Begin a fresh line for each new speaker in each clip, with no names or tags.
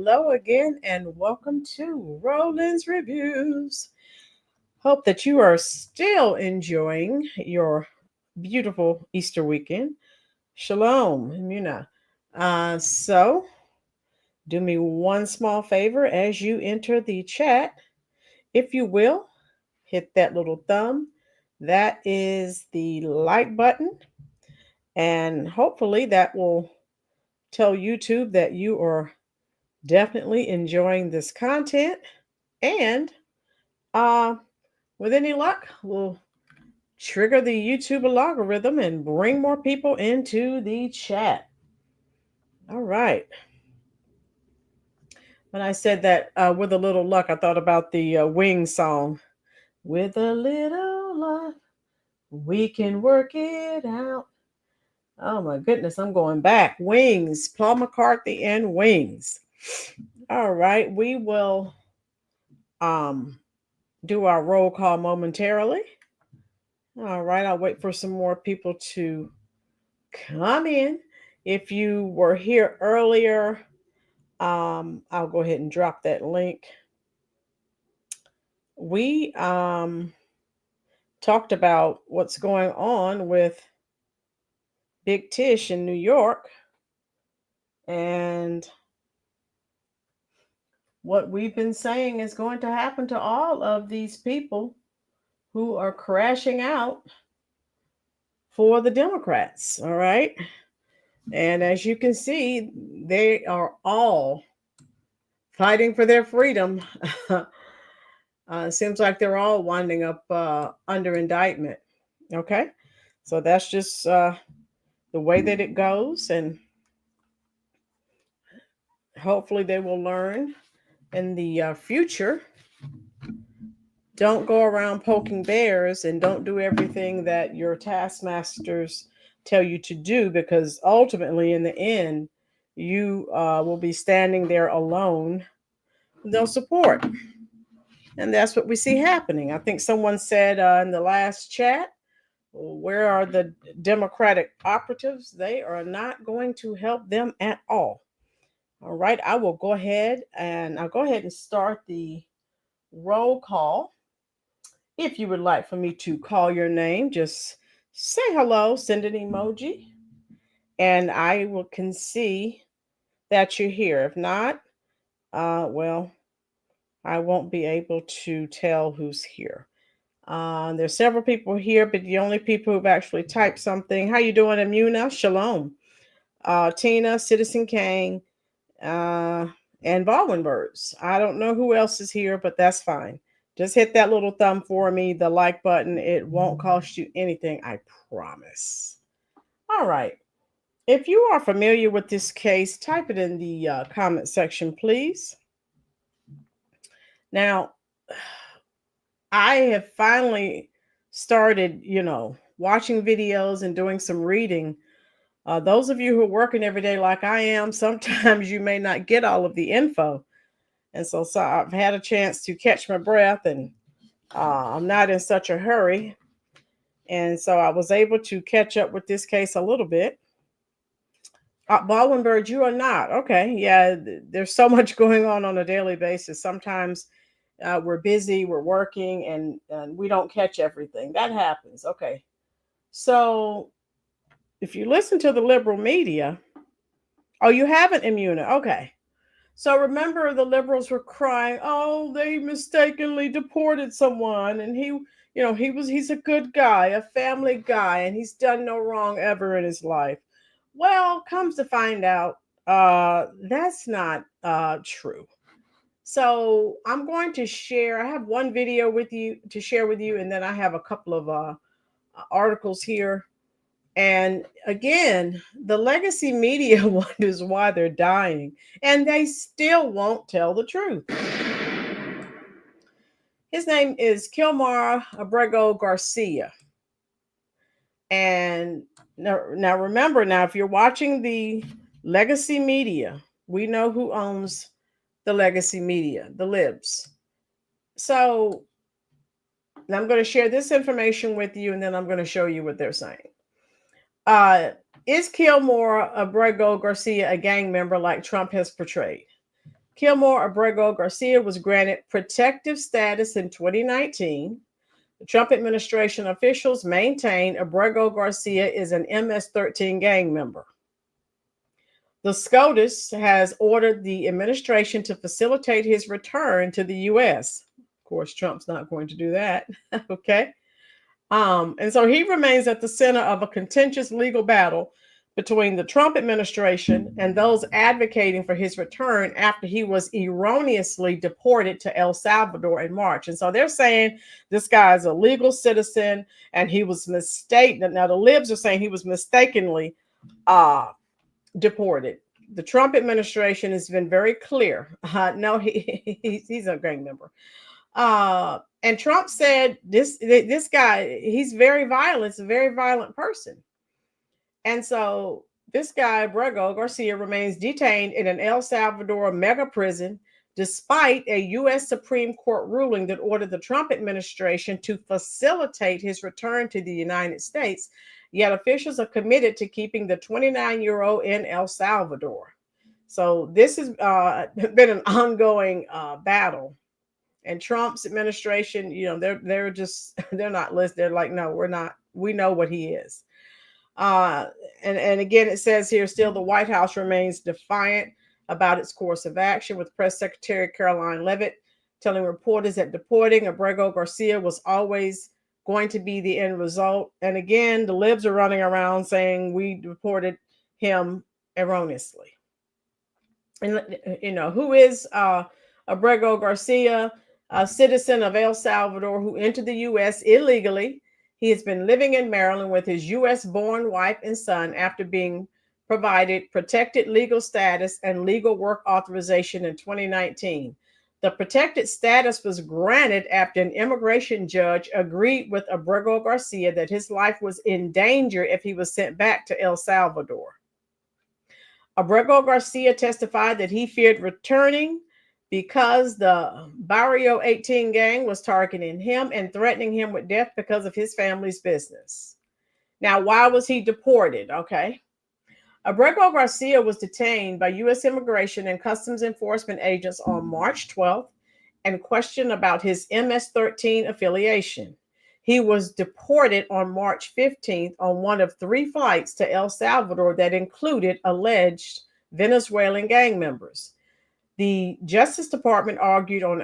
hello again, and welcome to Roland's Reviews. Hope that you are still enjoying your beautiful Easter weekend. Shalom, Muna. So, do me one small favor as you enter the chat. If you will, hit that little thumb. That is the like button, and hopefully that will tell YouTube that you are definitely enjoying this content. And uh, with any luck, we'll trigger the YouTube algorithm and bring more people into the chat. All right. When I said that with a little luck, I thought about the Wings song. With a little luck, we can work it out. Oh my goodness, I'm going back. Wings, Paul McCartney and Wings. All right, we will um, do our roll call momentarily. All right, I'll wait for some more people to come in. If you were here earlier, I'll go ahead and drop that link. We talked about what's going on with Big Tish in New York and what we've been saying is going to happen to all of these people who are crashing out for the Democrats. All right. And as you can see, they are all fighting for their freedom. Seems like they're all winding up under indictment. Okay. So that's just the way that it goes. And hopefully they will learn in the future. Don't go around poking bears and don't do everything that your taskmasters tell you to do, because ultimately, in the end, you will be standing there alone. No support. And that's what we see happening. I think someone said in the last chat, where are the Democratic operatives? They are not going to help them at all. All right, I will go ahead and I'll go ahead and start the roll call. If you would like for me to call your name, just say hello, send an emoji, and I can see that you're here. If not, well, I won't be able to tell who's here. There's several people here, but the only people who've actually typed something. How you doing, Amuna? Shalom. Tina, Citizen Kang, and Baldwin Birds. I don't know who else is here, but that's fine. Just hit that little thumb for me, the like button. It won't cost you anything, I promise. All right. If you are familiar with this case, type it in the comment section, please. Now, I have finally started, watching videos and doing some reading. Those of you who are working every day like I am, sometimes you may not get all of the info. And so I've had a chance to catch my breath, and I'm not in such a hurry. And so I was able to catch up with this case a little bit. Baldwin Bird, you are not. Okay. Yeah, there's so much going on a daily basis. Sometimes we're busy, we're working, and we don't catch everything. That happens. Okay. So if you listen to the liberal media, oh, you haven't, Immuna. Okay. So remember, the liberals were crying, "Oh, they mistakenly deported someone, and he's a good guy, a family guy, and he's done no wrong ever in his life." Well, comes to find out, that's not true. So I'm going to share. I have one video with you to share with you, and then I have a couple of articles here. And again, the legacy media wonders why they're dying, and they still won't tell the truth. His name is Kilmar Abrego Garcia. And now remember, if you're watching the legacy media, we know who owns the legacy media, the libs. So I'm going to share this information with you, and then I'm going to show you what they're saying. Is Kilmar Abrego Garcia a gang member like Trump has portrayed? Kilmar Abrego Garcia was granted protective status in 2019. The Trump administration officials maintain Abrego Garcia is an MS-13 gang member. The SCOTUS has ordered the administration to facilitate his return to the U.S. Of course, Trump's not going to do that. Okay. And so he remains at the center of a contentious legal battle between the Trump administration and those advocating for his return after he was erroneously deported to El Salvador in March. And so they're saying this guy is a legal citizen and he was mistaken. Now, the libs are saying he was mistakenly deported. The Trump administration has been very clear. No, he's a gang member. And Trump said this guy, he's very violent, a very violent person. And so this guy, Abrego Garcia, remains detained in an El Salvador mega prison, despite a U.S. Supreme Court ruling that ordered the Trump administration to facilitate his return to the United States. Yet officials are committed to keeping the 29-year-old in El Salvador. So this has been an ongoing battle. And Trump's administration, they're not listening. They're like, no, we're not. We know what he is. And again, it says here, still the White House remains defiant about its course of action, with Press Secretary Caroline Leavitt telling reporters that deporting Abrego Garcia was always going to be the end result. And again, the libs are running around saying we deported him erroneously. And, who is Abrego Garcia? A citizen of El Salvador who entered the U.S. illegally. He has been living in Maryland with his U.S.-born wife and son after being provided protected legal status and legal work authorization in 2019. The protected status was granted after an immigration judge agreed with Abrego Garcia that his life was in danger if he was sent back to El Salvador. Abrego Garcia testified that he feared returning because the Barrio 18 gang was targeting him and threatening him with death because of his family's business. Now, why was he deported? Okay. Abrego Garcia was detained by U.S. Immigration and Customs Enforcement agents on March 12th and questioned about his MS-13 affiliation. He was deported on March 15th on one of 3 flights to El Salvador that included alleged Venezuelan gang members. The Justice Department argued on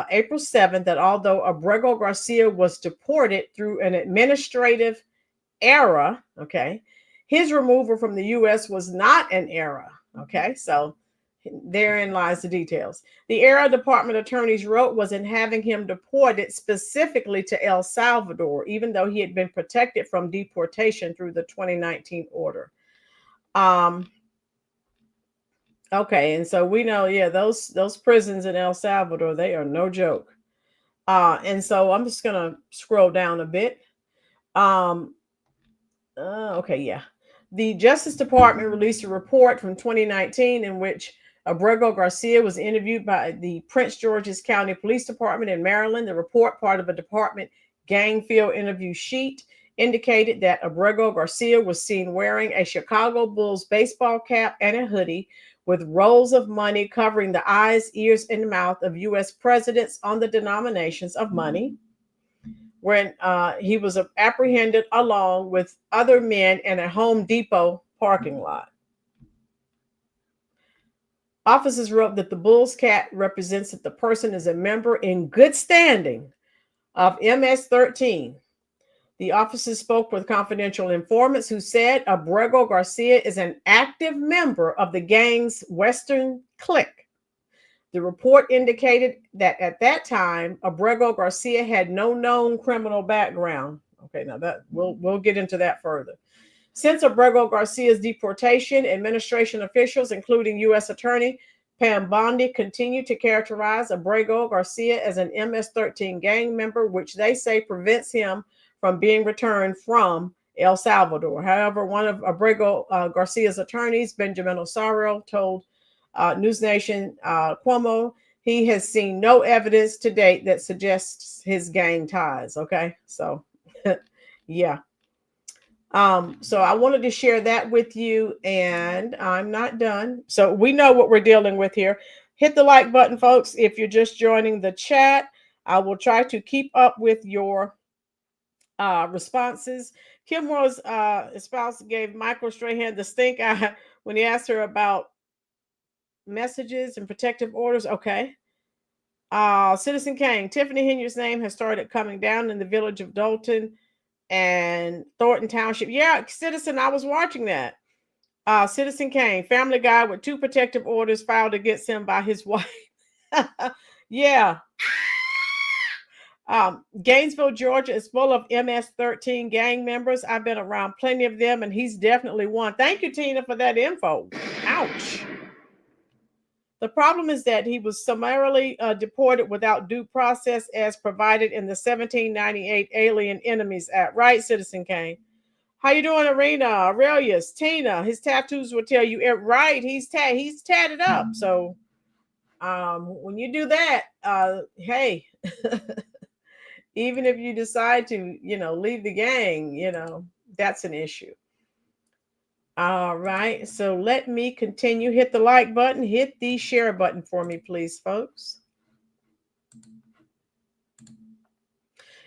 April 7th that although Abrego Garcia was deported through an administrative error, okay, his removal from the U.S. was not an error, okay? So therein lies the details. The error Department attorneys wrote was in having him deported specifically to El Salvador, even though he had been protected from deportation through the 2019 order. Okay, and so we know, yeah, those prisons in El Salvador, they are no joke. And so I'm just gonna scroll down a bit. Okay, yeah. The Justice Department released a report from 2019 in which Abrego Garcia was interviewed by the Prince George's County Police Department in Maryland. The report, part of a department gang field interview sheet, indicated that Abrego Garcia was seen wearing a Chicago Bulls baseball cap and a hoodie with rolls of money covering the eyes, ears, and mouth of U.S. presidents on the denominations of money, when he was apprehended along with other men in a Home Depot parking lot. Officers wrote that the Bulls cap represents that the person is a member in good standing of MS-13. The officers spoke with confidential informants who said Abrego Garcia is an active member of the gang's Western clique. The report indicated that at that time, Abrego Garcia had no known criminal background. Okay, now that we'll get into that further. Since Abrego Garcia's deportation, administration officials, including U.S. Attorney Pam Bondi, continue to characterize Abrego Garcia as an MS-13 gang member, which they say prevents him from being returned from El Salvador. However, one of Abrego Garcia's attorneys, Benjamin Osorio, told News Nation Cuomo he has seen no evidence to date that suggests his gang ties. Okay, so yeah. So I wanted to share that with you, and I'm not done. So we know what we're dealing with here. hit the like button, folks. If you're just joining the chat, I will try to keep up with your responses. Kilmar's spouse gave Michael Strahan the stink eye when he asked her about messages and protective orders. Okay. Citizen Kane, Tiffany Henyard's name has started coming down in the village of Dalton and Thornton Township. Yeah, Citizen, I was watching that. Citizen Kane, family guy with 2 protective orders filed against him by his wife. Yeah. Gainesville, Georgia is full of MS-13 gang members. I've been around plenty of them, and he's definitely one. Thank you, Tina, for that info. Ouch. The problem is that he was summarily deported without due process as provided in the 1798 Alien Enemies Act. Right, Citizen Kane? How you doing, Arena? Aurelius, Tina, his tattoos will tell you it. Right, he's tatted up. So when you do that, hey, even if you decide to, leave the gang, that's an issue. All right, so let me continue. Hit the like button, hit the share button for me, please, folks.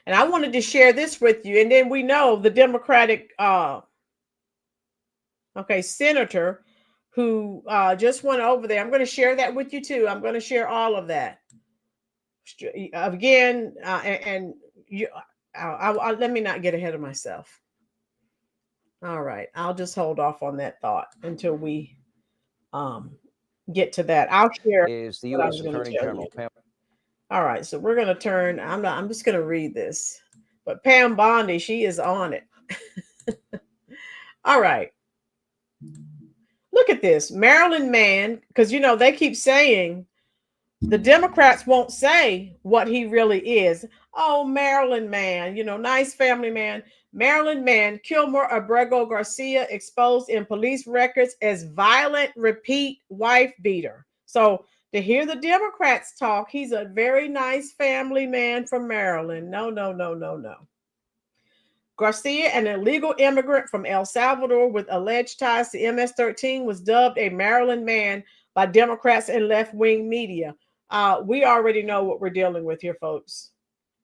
And I wanted to share this with you. And then we know the Democratic senator who just went over there. I'm going to share that with you too. I'm going to share all of that. Again, and you, let me not get ahead of myself. All right, I'll just hold off on that thought until we get to that. I'll share
is the U.S. Attorney General.
All right, so we're going to turn. I'm just going to read this. But Pam Bondi, she is on it. All right. Look at this. Maryland man, because they keep saying the Democrats won't say what he really is. Oh, Maryland man, nice family man. Maryland man, Kilmar Abrego Garcia, exposed in police records as violent repeat wife beater. So to hear the Democrats talk, he's a very nice family man from Maryland. No. Garcia, an illegal immigrant from El Salvador with alleged ties to MS-13, was dubbed a Maryland man by Democrats and left-wing media. We already know what we're dealing with here, folks.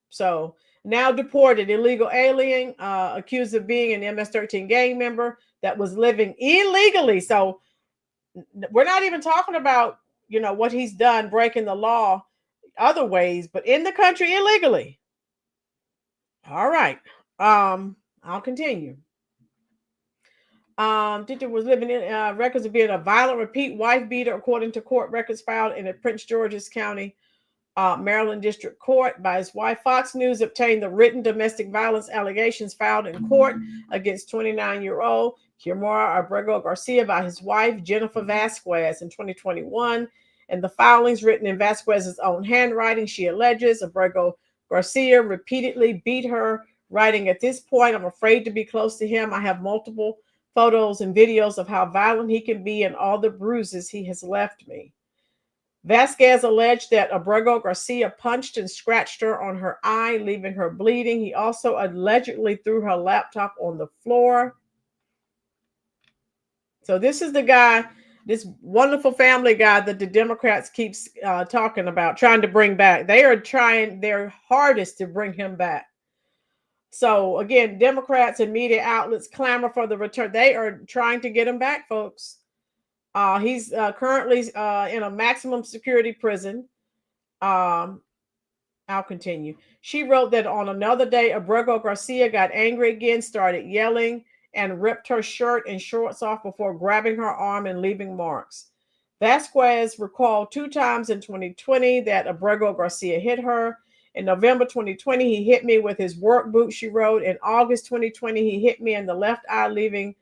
So now deported illegal alien accused of being an MS-13 gang member that was living illegally. So we're not even talking about, what he's done breaking the law other ways, but in the country illegally. All right. I'll continue. Teacher was living in records of being a violent repeat wife beater, according to court records filed in the Prince George's County, Maryland District Court by his wife. Fox News obtained the written domestic violence allegations filed in court against 29-year-old Kilmar Abrego Garcia by his wife, Jennifer Vasquez, in 2021. And the filings written in Vasquez's own handwriting, she alleges Abrego Garcia repeatedly beat her, writing, "At this point, I'm afraid to be close to him. I have multiple photos and videos of how violent he can be and all the bruises he has left me." Vasquez alleged that Abrego Garcia punched and scratched her on her eye, leaving her bleeding. He also allegedly threw her laptop on the floor. So this is the guy, this wonderful family guy that the Democrats keeps talking about, trying to bring back. They are trying their hardest to bring him back. So again, Democrats and media outlets clamor for the return. They are trying to get him back, folks. He's currently in a maximum security prison. I'll continue. She wrote that on another day, Abrego Garcia got angry again, started yelling, and ripped her shirt and shorts off before grabbing her arm and leaving marks. Vasquez recalled 2 times in 2020 that Abrego Garcia hit her. In November 2020, he hit me with his work boot, she wrote. In August 2020, he hit me in the left eye, leaving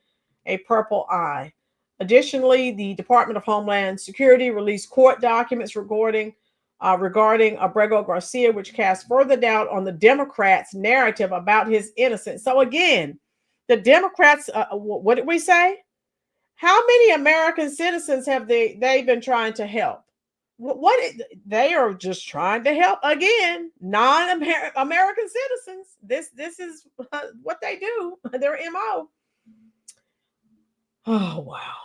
a purple eye. Additionally, the Department of Homeland Security released court documents regarding Abrego Garcia, which cast further doubt on the Democrats' narrative about his innocence. So again, the Democrats, what did we say? How many American citizens have they been trying to help? What they are just trying to help again, non-American citizens. This is what they do. Their MO. Oh wow.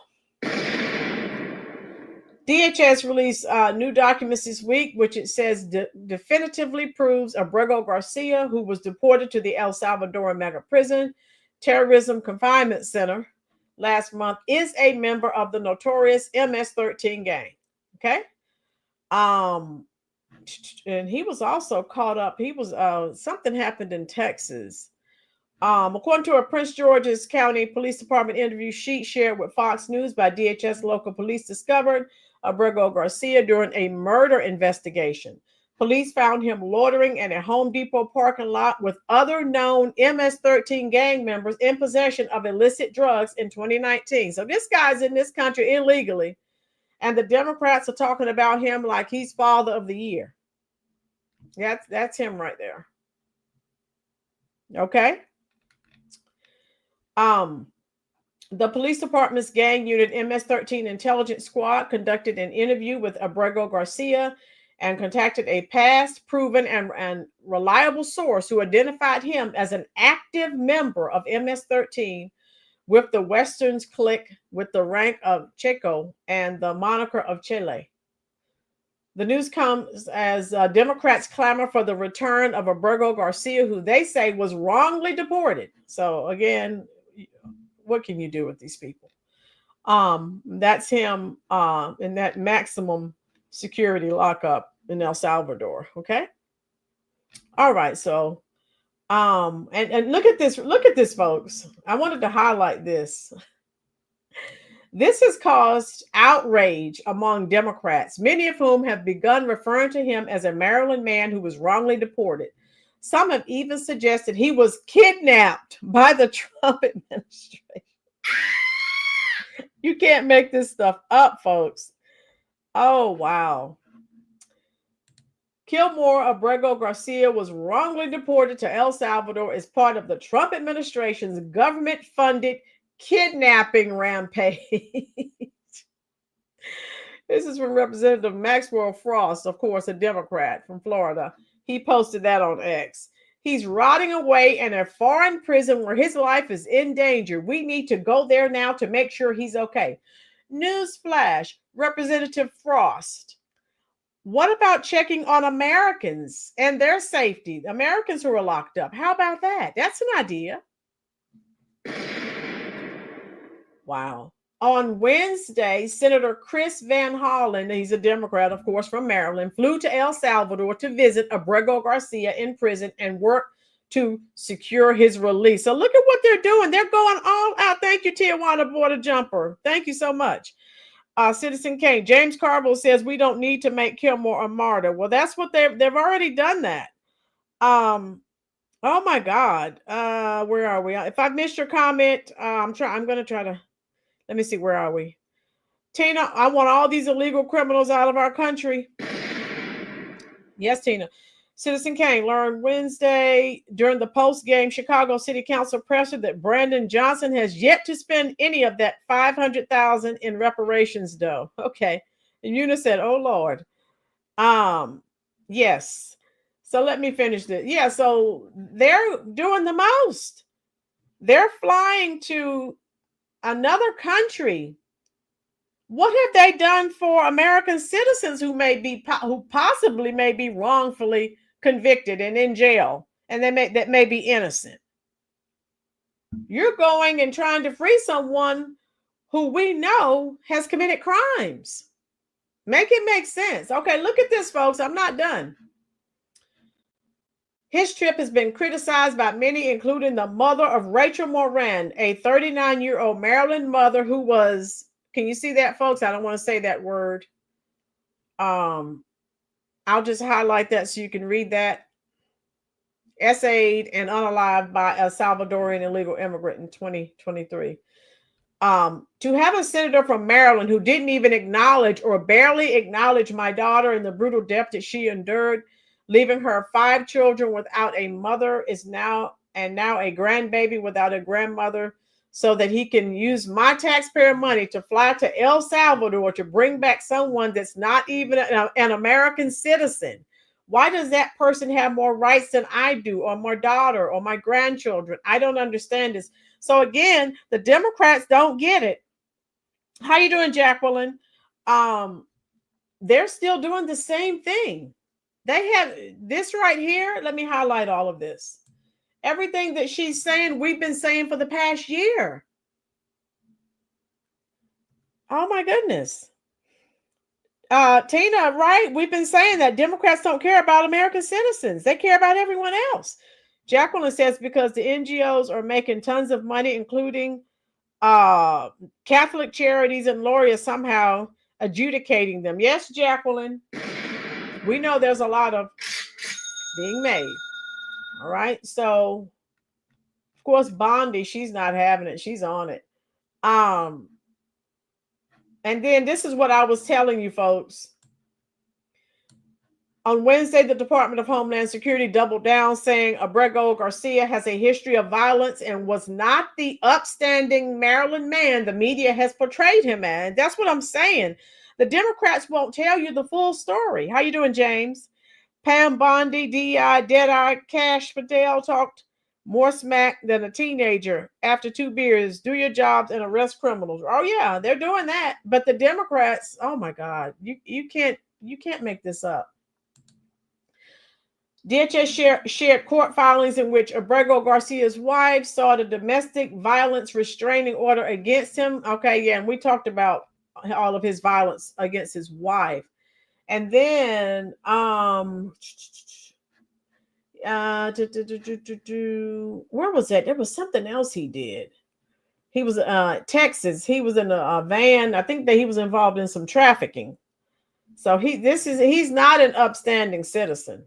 DHS released new documents this week, which it says definitively proves Abrego Garcia, who was deported to the El Salvador mega prison terrorism confinement center last month, is a member of the notorious MS-13 gang. Okay. And he was also caught up. He was something happened in Texas. According to a Prince George's County Police Department interview sheet shared with Fox News by DHS, local police discovered Abrego Garcia during a murder investigation. Police found him loitering in a Home Depot parking lot with other known MS-13 gang members in possession of illicit drugs in 2019. So this guy's in this country illegally, and the Democrats are talking about him like he's father of the year. That's him right there. Okay. The police department's gang unit MS-13 intelligence squad conducted an interview with Abrego Garcia and contacted a past, proven, and reliable source who identified him as an active member of MS-13 with the Westerns clique with the rank of Checo and the moniker of Chile. The news comes as Democrats clamor for the return of Abrego Garcia, who they say was wrongly deported. So again, what can you do with these people? That's him in that maximum security lockup in El Salvador. Okay. All right. So, and look at this, folks. I wanted to highlight this. This has caused outrage among Democrats, many of whom have begun referring to him as a Maryland man who was wrongly deported. Some have even suggested he was kidnapped by the Trump administration. You can't make this stuff up, folks. Oh, wow. Kilmar Abrego Garcia was wrongly deported to El Salvador as part of the Trump administration's government-funded kidnapping rampage. This is from Representative Maxwell Frost, of course, a Democrat from Florida. He posted that on X. He's rotting away in a foreign prison where his life is in danger. We need to go there now to make sure he's okay. Newsflash, Representative Frost. What about checking on Americans and their safety? Americans who are locked up. How about that? That's an idea. Wow. On Wednesday, Senator Chris Van Hollen, he's a Democrat, of course, from Maryland, flew to El Salvador to visit Abrego Garcia in prison and work to secure his release. So look at what they're doing. They're going all out. Thank you, Tijuana Border Jumper. Thank you so much. Citizen Kane, James Carville says we don't need to make Kilmar a martyr. Well, that's what they've already done that. Oh my God. Where are we? If I've missed your comment, I'm going to try to, let me see, where are we? Tina, I want all these illegal criminals out of our country. Yes, Tina. Citizen Kane learned Wednesday during the post-game Chicago City Council presser that Brandon Johnson has yet to spend any of that $500,000 in reparations dough. Okay. And Una said, oh, Lord. Yes. So let me finish this. Yeah, so they're doing the most. They're flying to another country. What have they done for American citizens who possibly may be wrongfully convicted and in jail, and that may be innocent? You're going and trying to free someone who we know has committed crimes. Make it make sense. Okay, look at this, folks. I'm not done. His trip has been criticized by many, including the mother of Rachel Moran, a 39-year-old Maryland mother who was, can you see that, folks? I don't want to say that word. I'll just highlight that so you can read that. Essayed and unalived by a Salvadorian illegal immigrant in 2023. To have a senator from Maryland who didn't even acknowledge or barely acknowledge my daughter and the brutal death that she endured, leaving her 5 children without a mother, now a grandbaby without a grandmother, so that he can use my taxpayer money to fly to El Salvador to bring back someone that's not even an American citizen. Why does that person have more rights than I do, or my daughter, or my grandchildren? I don't understand this. So again, the Democrats don't get it. How you doing, Jacqueline? they're still doing the same thing. They have this right here. Let me highlight all of this. Everything that she's saying, we've been saying for the past year. Oh my goodness. Tina, right? We've been saying that Democrats don't care about American citizens. They care about everyone else. Jacqueline says because the NGOs are making tons of money, including Catholic charities and lawyers somehow adjudicating them. Yes, Jacqueline. We know there's a lot of being made. All right. So, of course, Bondi, she's not having it. She's on it. And then this is what I was telling you folks. On Wednesday, the Department of Homeland Security doubled down, saying Abrego Garcia has a history of violence and was not the upstanding Maryland man the media has portrayed him as. That's what I'm saying. The Democrats won't tell you the full story. How you doing, James? Pam Bondi, DI, Deadeye, Cash Patel talked more smack than a teenager after 2 beers. Do your jobs and arrest criminals. Oh yeah, they're doing that. But the Democrats, oh my God, you can't make this up. DHS shared court filings in which Abrego Garcia's wife sought a domestic violence restraining order against him. Okay, yeah, and we talked about all of his violence against his wife. And then where was that? There was something else he did. He was Texas. He was in a van. I think that he was involved in some trafficking. So he's not an upstanding citizen.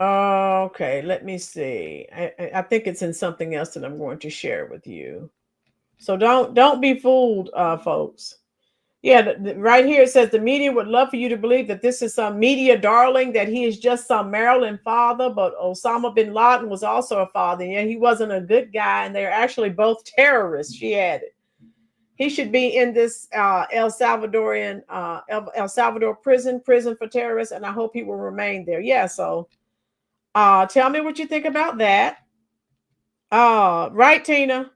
Okay, let me see. I think it's in something else that I'm going to share with you. So don't be fooled, folks. Yeah, right here it says the media would love for you to believe that this is some media darling, that he is just some Maryland father, but Osama bin Laden was also a father. Yeah, he wasn't a good guy, and they're actually both terrorists, she added. He should be in this El Salvador prison for terrorists, and I hope he will remain there. Yeah, so tell me what you think about that. Right, Tina?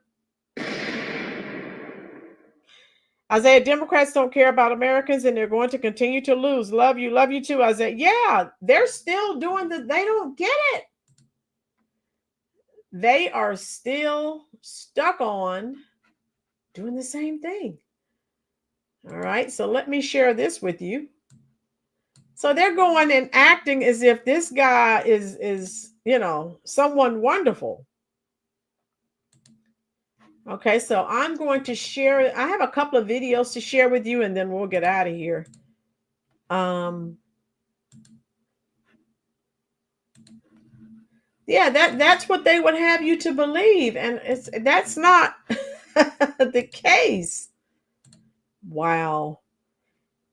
Isaiah, Democrats don't care about Americans and they're going to continue to lose. Love you too, Isaiah. Yeah, they're still doing they don't get it. They are still stuck on doing the same thing. All right, so let me share this with you. So they're going and acting as if this guy is someone wonderful. Okay, so I'm going to share. I have a couple of videos to share with you, and then we'll get out of here. Yeah, that's what they would have you to believe, and that's not the case. Wow.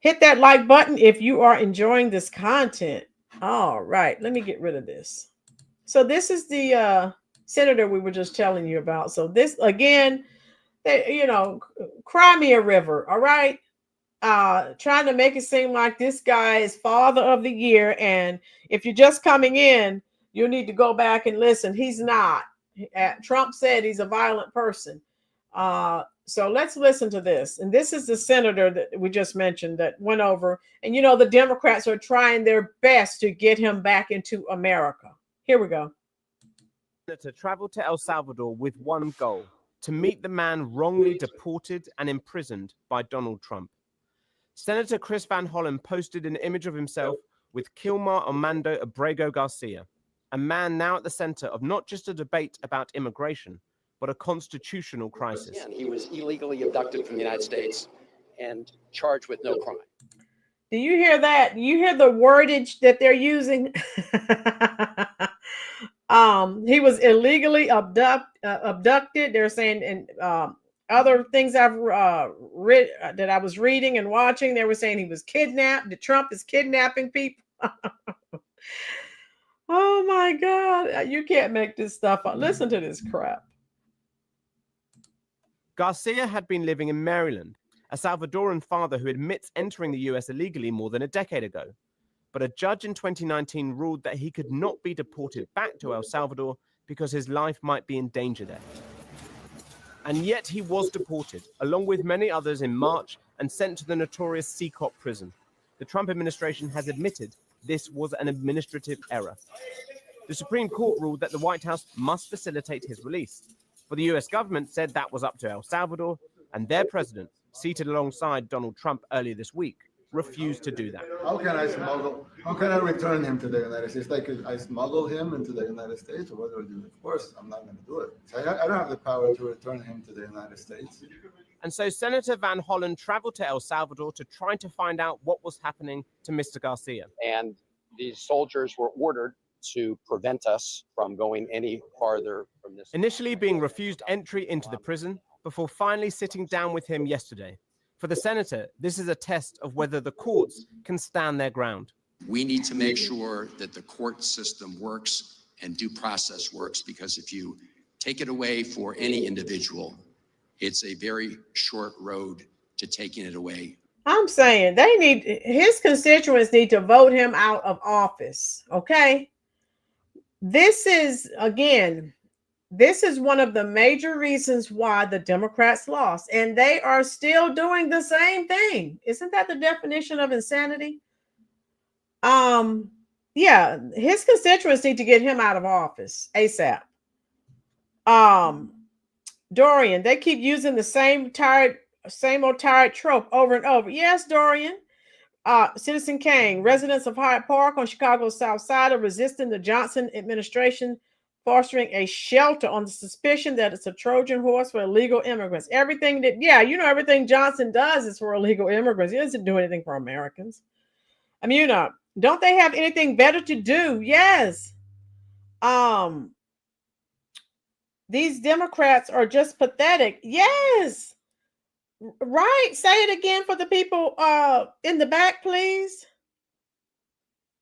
Hit that like button if you are enjoying this content. All right, let me get rid of this. So this is the senator we were just telling you about. So this again, Crimea River, all right? Trying to make it seem like this guy is father of the year. And if you're just coming in, you need to go back and listen. He's not. Trump said he's a violent person. So let's listen to this. And this is the senator that we just mentioned that went over. And, the Democrats are trying their best to get him back into America. Here we go.
To travel to El Salvador with one goal: to meet the man wrongly deported and imprisoned by Donald Trump. Senator Chris Van Hollen posted an image of himself with Kilmar Armando Abrego Garcia, a man now at the center of not just a debate about immigration, but a constitutional crisis.
He was illegally abducted from the United States and charged with no crime.
Do you hear that? You hear the wordage that they're using? He was illegally abducted. They're saying, and other things I've read that I was reading and watching, they were saying he was kidnapped. That Trump is kidnapping people. Oh my God. You can't make this stuff up. Listen to this crap.
Garcia had been living in Maryland, a Salvadoran father who admits entering the US illegally more than a decade ago. But a judge in 2019 ruled that he could not be deported back to El Salvador because his life might be in danger there. And yet he was deported, along with many others, in March and sent to the notorious Seacop prison. The Trump administration has admitted this was an administrative error. The Supreme Court ruled that the White House must facilitate his release. But the US government said that was up to El Salvador, and their president, seated alongside Donald Trump earlier this week, refused to do that.
How can I return him to the United States? Like, I smuggle him into the United States, or what do I do? Of course, I'm not going to do it. So I don't have the power to return him to the United States.
And so Senator Van Hollen traveled to El Salvador to try to find out what was happening to Mr. Garcia.
And these soldiers were ordered to prevent us from going any farther from this.
Initially being refused entry into the prison, before finally sitting down with him yesterday. For the senator, this is a test of whether the courts can stand their ground.
We need to make sure that the court system works and due process works, because if you take it away for any individual, it's a very short road to taking it away.
I'm saying his constituents need to vote him out of office. Okay. This is one of the major reasons why the Democrats lost, and they are still doing the same thing. Isn't that the definition of insanity? Yeah, his constituents need to get him out of office ASAP. Dorian, they keep using the same old tired trope over and over. Yes, Dorian. Citizen Kane, residents of Hyde Park on Chicago's South Side are resisting the Johnson administration fostering a shelter on the suspicion that it's a Trojan horse for illegal immigrants. Everything Johnson does is for illegal immigrants. He doesn't do anything for Americans. I mean, don't they have anything better to do? Yes. These Democrats are just pathetic. Yes. Right. Say it again for the people in the back, please.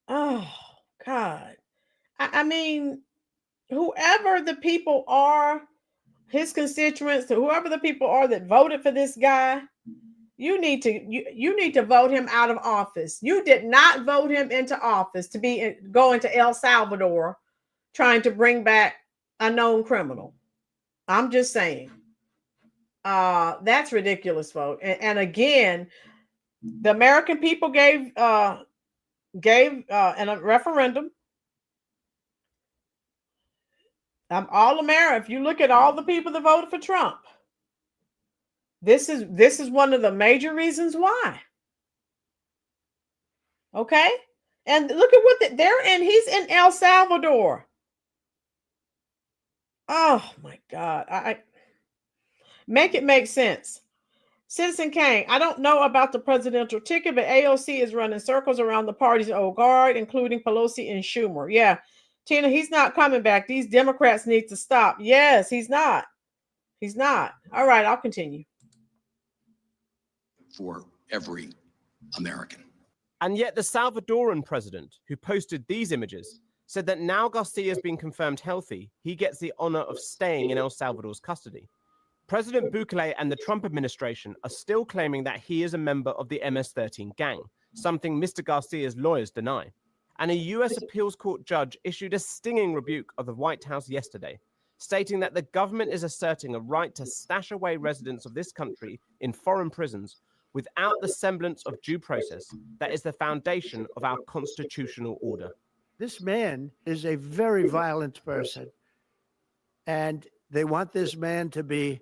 Oh, God. I mean, whoever the people are, his constituents, whoever the people are that voted for this guy, you need to vote him out of office. You did not vote him into office to be going to El Salvador trying to bring back a known criminal. I'm just saying. That's ridiculous, folks. And again, the American people gave in a referendum. All America. If you look at all the people that voted for Trump, this is one of the major reasons why. Okay, and look at what they're in. He's in El Salvador. Oh my God! I make it make sense. Citizen Kane, I don't know about the presidential ticket, but AOC is running circles around the party's old guard, including Pelosi and Schumer. Yeah, Tina, he's not coming back. These Democrats need to stop. Yes, he's not. He's not. All right, I'll continue.
For every American.
And yet the Salvadoran president, who posted these images, said that now Garcia has been confirmed healthy, he gets the honor of staying in El Salvador's custody. President Bukele and the Trump administration are still claiming that he is a member of the MS-13 gang, something Mr. Garcia's lawyers deny. And a U.S. appeals court judge issued a stinging rebuke of the White House yesterday, stating that the government is asserting a right to stash away residents of this country in foreign prisons without the semblance of due process that is the foundation of our constitutional order.
This man is a very violent person, and they want this man to be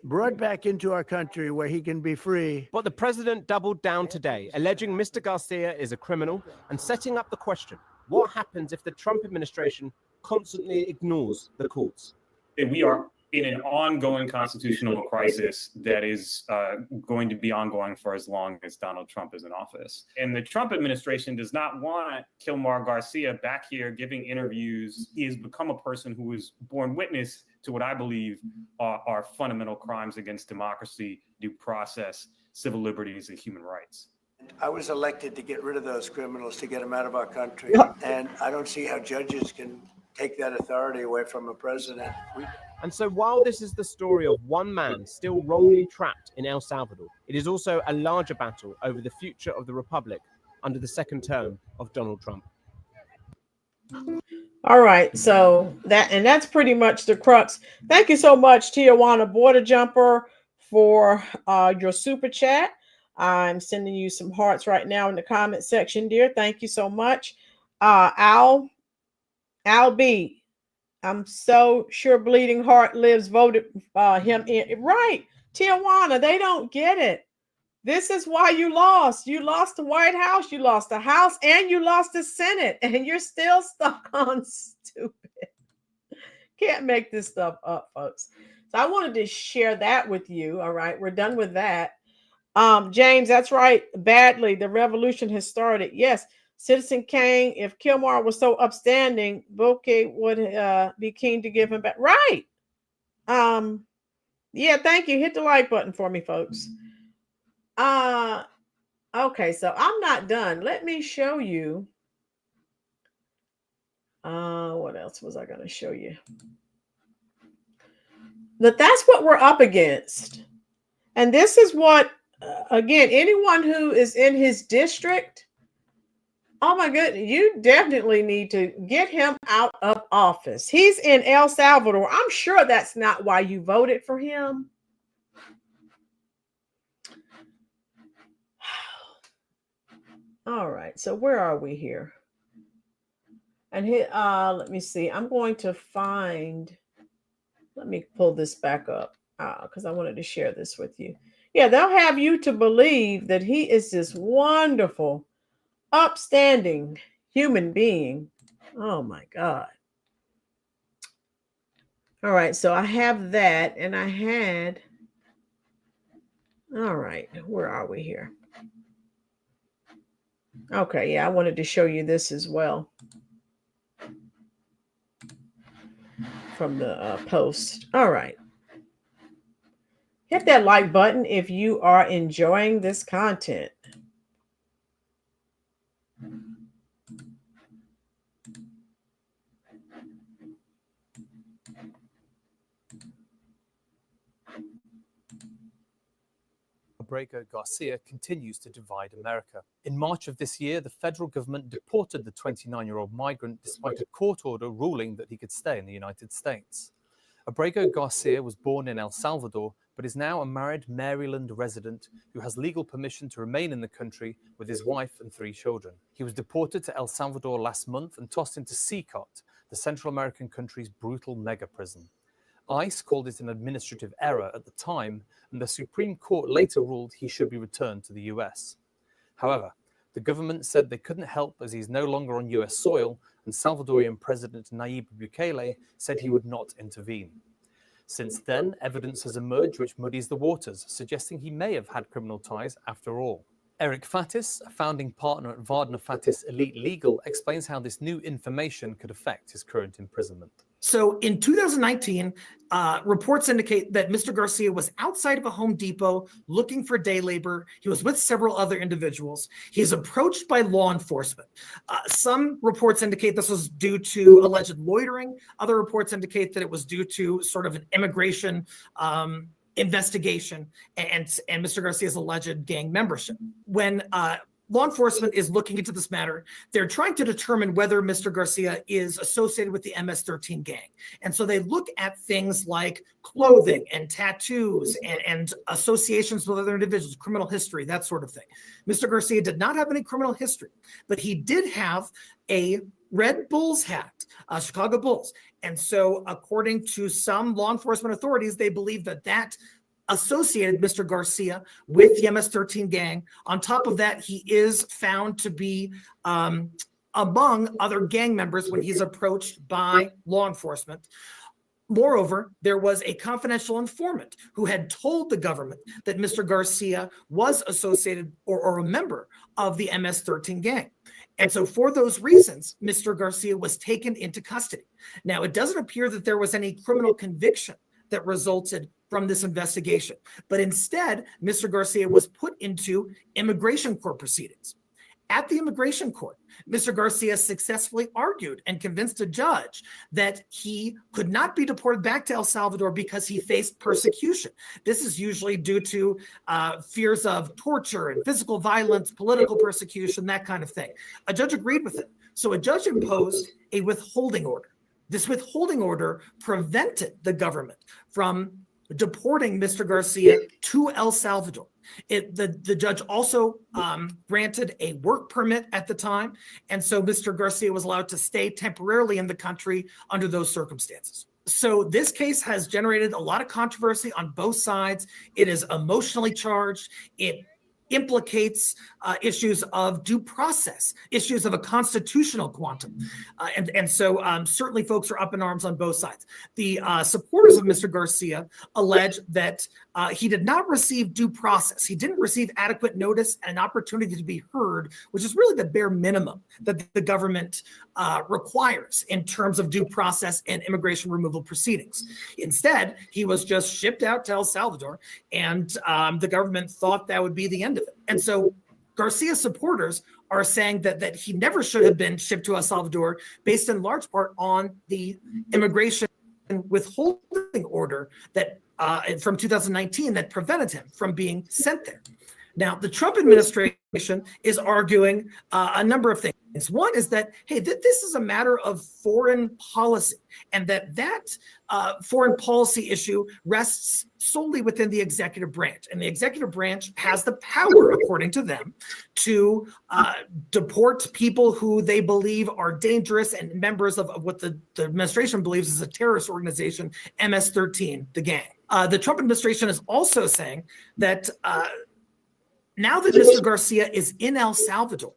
brought back into our country where he can be free.
But the president doubled down today, alleging Mr. Garcia is a criminal and setting up the question, what happens if the Trump administration constantly ignores the courts?
We are in an ongoing constitutional crisis that is going to be ongoing for as long as Donald Trump is in office. And the Trump administration does not want Kilmar Garcia back here giving interviews. He has become a person who is borne witness to what I believe are fundamental crimes against democracy, due process, civil liberties, and human rights.
I was elected to get rid of those criminals, to get them out of our country. And I don't see how judges can take that authority away from a president.
And so while this is the story of one man still wrongly trapped in El Salvador, it is also a larger battle over the future of the republic under the second term of Donald Trump.
All right, so that's pretty much the crux. Thank you so much, Tijuana Border Jumper, for your super chat. I'm sending you some hearts right now in the comment section, dear. Thank you so much. Al B. I'm so sure Bleeding Heart Lives voted him in. Right, Tijuana, they don't get it. This is why you lost. You lost the White House, you lost the House, and you lost the Senate, and you're still stuck on stupid. Can't make this stuff up, folks. So I wanted to share that with you. All right, we're done with that. James, that's right. Badly, the revolution has started. Yes, Citizen Kane. If Kilmar was so upstanding, Bouquet would be keen to give him back. Right. Yeah. Thank you. Hit the like button for me, folks. Okay, so I'm not done. Let me show you. What else was I going to show you? But that's what we're up against. And this is what, again, anyone who is in his district, oh my goodness, you definitely need to get him out of office. He's in El Salvador. I'm sure that's not why you voted for him. All right, so where are we here? And here, let me see. I'm going to find, let me pull this back up because I wanted to share this with you. Yeah, they'll have you to believe that he is this wonderful, upstanding human being. Oh my God. All right, so I have that, and I had, all right, where are we here? Okay, yeah, I wanted to show you this as well from the post. All right. Hit that like button if you are enjoying this content.
Abrego Garcia continues to divide America. In March of this year, the federal government deported the 29-year-old migrant despite a court order ruling that he could stay in the United States. Abrego Garcia was born in El Salvador, but is now a married Maryland resident who has legal permission to remain in the country with his wife and 3 children. He was deported to El Salvador last month and tossed into CCOT, the Central American country's brutal mega prison. ICE called it an administrative error at the time, and the Supreme Court later ruled he should be returned to the US. However, the government said they couldn't help as he's no longer on US soil, and Salvadorian President Nayib Bukele said he would not intervene. Since then, evidence has emerged which muddies the waters, suggesting he may have had criminal ties after all. Eric Fatis, a founding partner at Vardner Fatis Elite Legal, explains how this new information could affect his current imprisonment.
So in 2019, reports indicate that Mr. Garcia was outside of a Home Depot looking for day labor. He was with several other individuals. He is approached by law enforcement. Some reports indicate this was due to alleged loitering. Other reports indicate that it was due to sort of an immigration investigation and Mr. Garcia's alleged gang membership. When law enforcement is looking into this matter, they're trying to determine whether Mr. Garcia is associated with the MS-13 gang. And so they look at things like clothing and tattoos and associations with other individuals, criminal history, that sort of thing. Mr. Garcia did not have any criminal history, but he did have a Red Bulls hat, Chicago Bulls. And so according to some law enforcement authorities, they believe that associated Mr. Garcia with the MS-13 gang. On top of that, he is found to be among other gang members when he's approached by law enforcement. Moreover, there was a confidential informant who had told the government that Mr. Garcia was associated or a member of the MS-13 gang. And so for those reasons, Mr. Garcia was taken into custody. Now, it doesn't appear that there was any criminal conviction that resulted from this investigation, but instead, Mr. Garcia was put into immigration court proceedings. At the immigration court, Mr. Garcia successfully argued and convinced a judge that he could not be deported back to El Salvador because he faced persecution. This is usually due to fears of torture and physical violence, political persecution, that kind of thing. A judge agreed with it. So a judge imposed a withholding order. This withholding order prevented the government from deporting Mr. Garcia to El Salvador. The judge also granted a work permit at the time. And so Mr. Garcia was allowed to stay temporarily in the country under those circumstances. So this case has generated a lot of controversy on both sides. It is emotionally charged. It implicates issues of due process, issues of a constitutional quantum. And so certainly folks are up in arms on both sides. The supporters of Mr. Garcia allege that he did not receive due process. He didn't receive adequate notice and an opportunity to be heard, which is really the bare minimum that the government requires in terms of due process and immigration removal proceedings. Instead, he was just shipped out to El Salvador, and the government thought that would be the end of it. And so Garcia's supporters are saying that he never should have been shipped to El Salvador, based in large part on the immigration withholding order that from 2019 that prevented him from being sent there. Now, the Trump administration is arguing a number of things. One is that, hey, this is a matter of foreign policy, and that foreign policy issue rests solely within the executive branch. And the executive branch has the power, according to them, to deport people who they believe are dangerous and members of what the administration believes is a terrorist organization, MS-13, the gang. The Trump administration is also saying that now that Mr. Garcia is in El Salvador,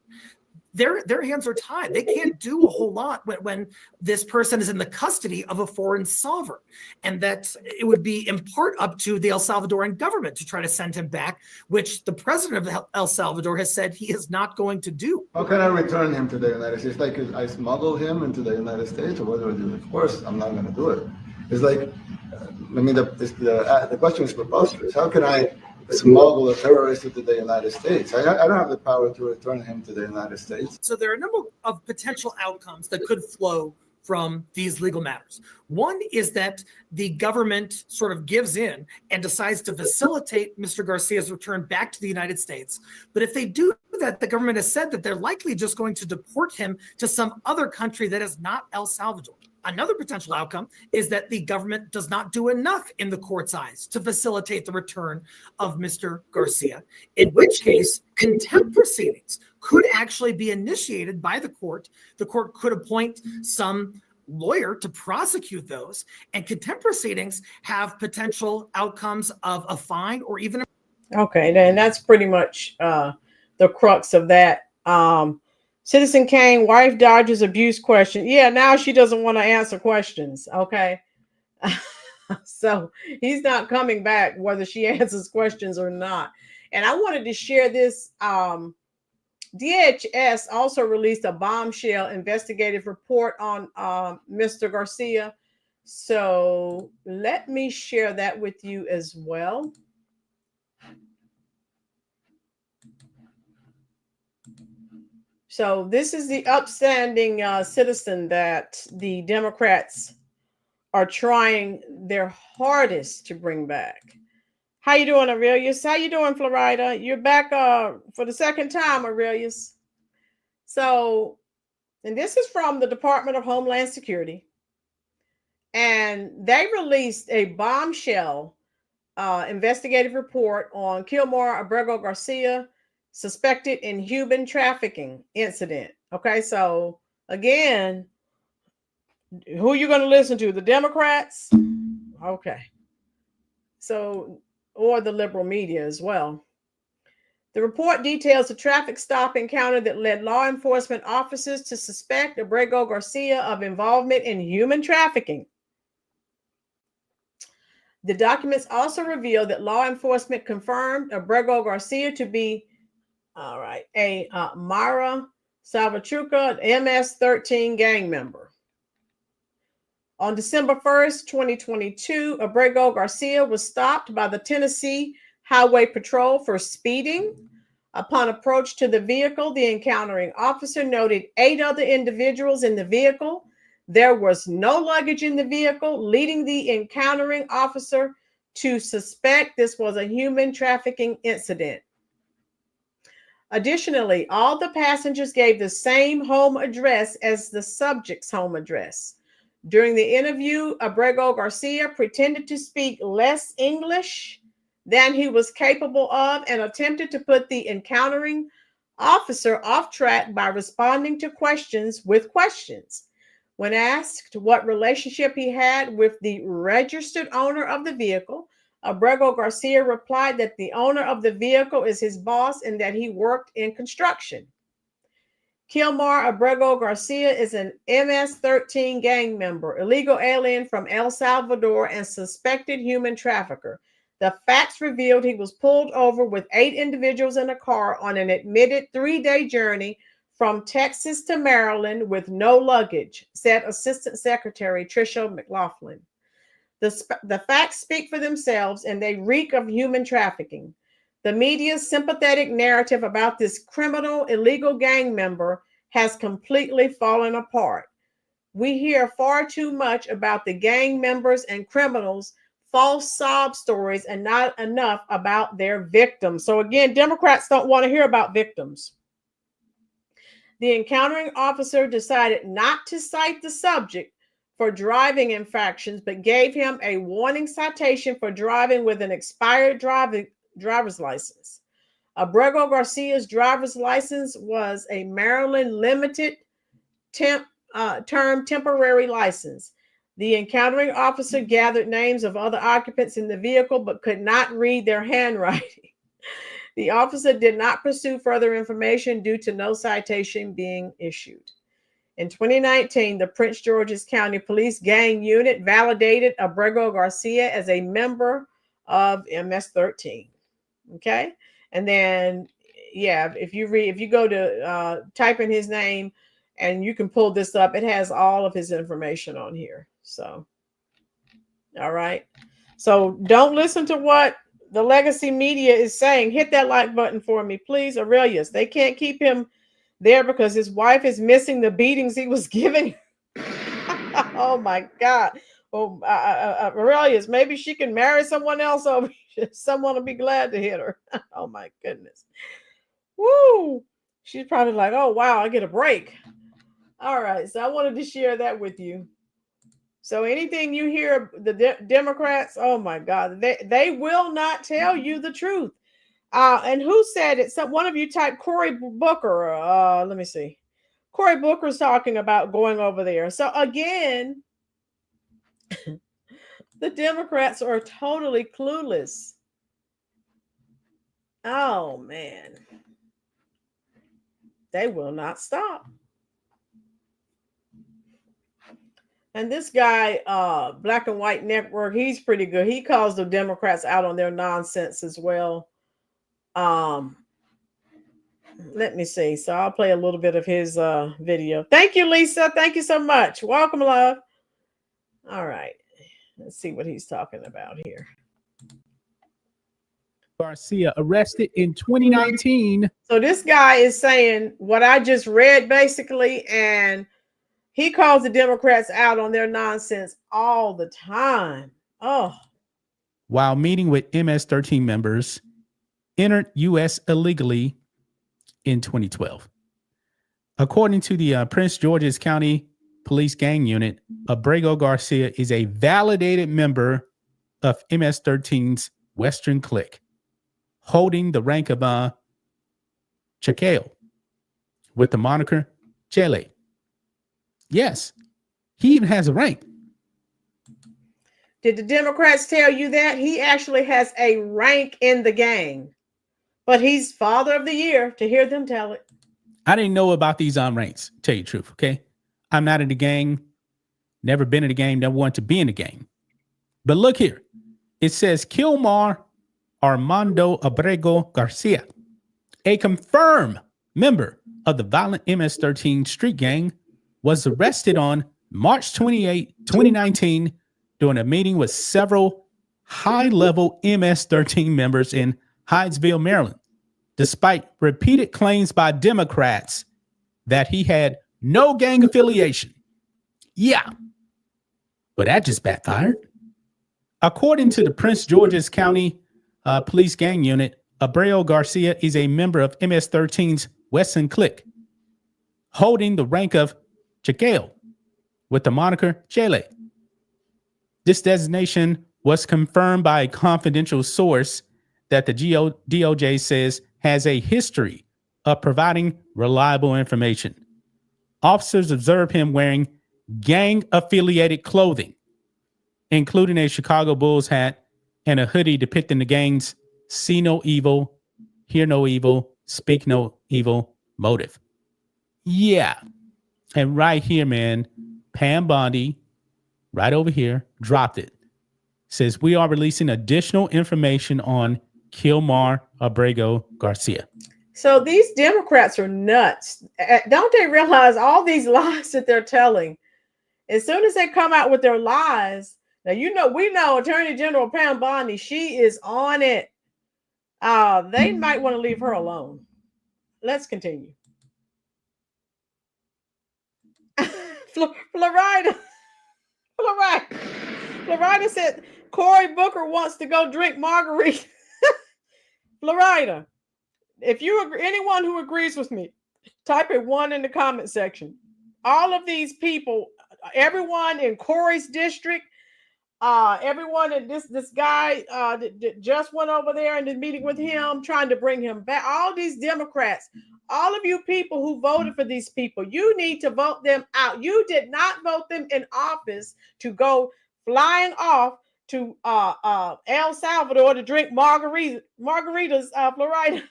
their hands are tied. They can't do a whole lot when this person is in the custody of a foreign sovereign, and that it would be in part up to the El Salvadoran government to try to send him back, which the president of El Salvador has said he is not going to do.
How can I return him to the United States? Like, I smuggle him into the United States, or what do I do? Of course, I'm not going to do it. It's like, I mean, the question is preposterous. How can I smuggle a terrorist into the United States? I don't have the power to return him to the United States.
So there are a number of potential outcomes that could flow from these legal matters. One is that the government sort of gives in and decides to facilitate Mr. Garcia's return back to the United States. But if they do that, the government has said that they're likely just going to deport him to some other country that is not El Salvador. Another potential outcome is that the government does not do enough in the court's eyes to facilitate the return of Mr. Garcia, in which case contempt proceedings could actually be initiated by the court. The court could appoint some lawyer to prosecute those, and contempt proceedings have potential outcomes of a fine or even
Okay, then that's pretty much the crux of that. Citizen Kane, wife dodges abuse question. Yeah, now she doesn't want to answer questions. Okay. So he's not coming back whether she answers questions or not. And I wanted to share this. DHS also released a bombshell investigative report on Mr. Garcia. So let me share that with you as well. So this is the upstanding citizen that the Democrats are trying their hardest to bring back. How you doing, Aurelius? How you doing, Florida? You're back for the second time, Aurelius. So, and this is from the Department of Homeland Security. And they released a bombshell investigative report on Kilmar Abrego Garcia, suspected in human trafficking incident. Okay, so again, who are you going to listen to? The Democrats? Okay. So, or the liberal media as well. The report details a traffic stop encounter that led law enforcement officers to suspect Abrego Garcia of involvement in human trafficking. The documents also reveal that law enforcement confirmed Abrego Garcia to be a Mara Salvatrucha MS-13 gang member. On December 1st, 2022, Abrego Garcia was stopped by the Tennessee Highway Patrol for speeding. Upon approach to the vehicle, the encountering officer noted 8 other individuals in the vehicle. There was no luggage in the vehicle, leading the encountering officer to suspect this was a human trafficking incident. Additionally, all the passengers gave the same home address as the subject's home address. During the interview, Abrego Garcia pretended to speak less English than he was capable of and attempted to put the encountering officer off track by responding to questions with questions. When asked what relationship he had with the registered owner of the vehicle, Abrego Garcia replied that the owner of the vehicle is his boss and that he worked in construction. Kilmar Abrego Garcia is an MS-13 gang member, illegal alien from El Salvador, and suspected human trafficker. The facts revealed he was pulled over with 8 individuals in a car on an admitted 3-day journey from Texas to Maryland with no luggage, said Assistant Secretary Tricia McLaughlin. The facts speak for themselves, and they reek of human trafficking. The media's sympathetic narrative about this criminal illegal gang member has completely fallen apart. We hear far too much about the gang members and criminals, false sob stories, and not enough about their victims. So again, Democrats don't want to hear about victims. The encountering officer decided not to cite the subject for driving infractions, but gave him a warning citation for driving with an expired driver's license. Abrego Garcia's driver's license was a Maryland limited term temporary license. The encountering officer gathered names of other occupants in the vehicle, but could not read their handwriting. The officer did not pursue further information due to no citation being issued. In 2019, the Prince George's County Police Gang Unit validated Abrego Garcia as a member of MS-13. Okay, and then if you go to type in his name, and you can pull this up, it has all of his information on here. So, all right. So don't listen to what the legacy media is saying. Hit that like button for me, please, Aurelius. They can't keep him there because his wife is missing the beatings he was giving. Oh my God. Oh, Aurelius, maybe she can marry someone else over here. Someone will be glad to hit her. Oh my goodness. Woo. She's probably like, oh wow, I get a break. All right. So I wanted to share that with you. So anything you hear the Democrats, oh my God, they will not tell you the truth. And who said it? One of you typed Cory Booker. Let me see. Cory Booker's talking about going over there. So again, the Democrats are totally clueless. Oh man. They will not stop. And this guy, Black and White Network, he's pretty good. He calls the Democrats out on their nonsense as well. Let me see. So I'll play a little bit of his video. Thank you, Lisa. Thank you so much. Welcome, love. All right. Let's see what he's talking about here.
Garcia arrested in 2019.
So this guy is saying what I just read, basically, and he calls the Democrats out on their nonsense all the time. Oh.
While meeting with MS-13 members, entered U.S. illegally in 2012. According to the Prince George's County Police Gang Unit, Abrego Garcia is a validated member of MS-13's Western Clique, holding the rank of Chacal with the moniker Chele. Yes, he even has a rank.
Did the Democrats tell you that? He actually has a rank in the gang, but he's Father of the Year to hear them tell it.
I didn't know about these ranks, tell you the truth, okay? I'm not in the gang, never been in the gang, never wanted to be in the gang. But look here. It says Kilmar Armando Abrego Garcia, a confirmed member of the violent MS-13 street gang, was arrested on March 28, 2019, during a meeting with several high-level MS-13 members in Hyattsville, Maryland, despite repeated claims by Democrats that he had no gang affiliation. Yeah, but that just backfired. According to the Prince George's County Police Gang Unit, Abrego Garcia is a member of MS-13's Western Clique, holding the rank of Chaqueo with the moniker Chele. This designation was confirmed by a confidential source that the DOJ says has a history of providing reliable information. Officers observed him wearing gang-affiliated clothing, including a Chicago Bulls hat and a hoodie depicting the gang's see no evil, hear no evil, speak no evil motive. Yeah. And right here, man, Pam Bondi, right over here, dropped it. Says we are releasing additional information on Kilmar Abrego Garcia.
So these Democrats are nuts. Don't they realize all these lies that they're telling? As soon as they come out with their lies, now, we know Attorney General Pam Bondi, she is on it. They might want to leave her alone. Let's continue. Florida said Cory Booker wants to go drink margarita. Florida, if you agree, anyone who agrees with me, type a 1 in the comment section. All of these people, everyone in Cory's district, everyone in this guy that just went over there and did meeting with him, trying to bring him back. All these Democrats, all of you people who voted for these people, you need to vote them out. You did not vote them in office to go flying off to El Salvador to drink margaritas, Florida.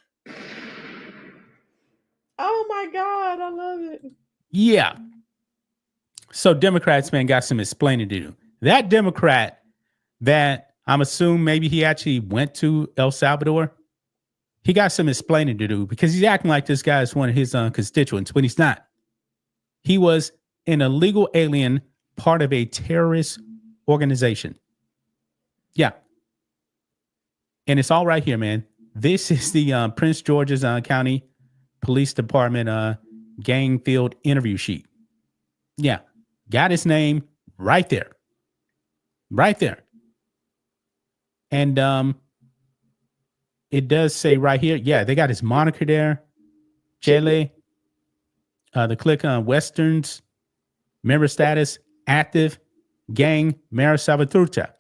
Oh my God, I love it.
Yeah. So Democrats, man, got some explaining to do. That Democrat that I'm assuming maybe he actually went to El Salvador, he got some explaining to do because he's acting like this guy is one of his constituents when he's not. He was an illegal alien, part of a terrorist organization. Yeah. And it's all right here, man. This is the Prince George's County Police Department gang field interview sheet. Yeah. Got his name right there. Right there. And it does say right here, yeah, they got his moniker there. Chele, the click on Westerns, member status, active, gang, Mara Salvatrucha.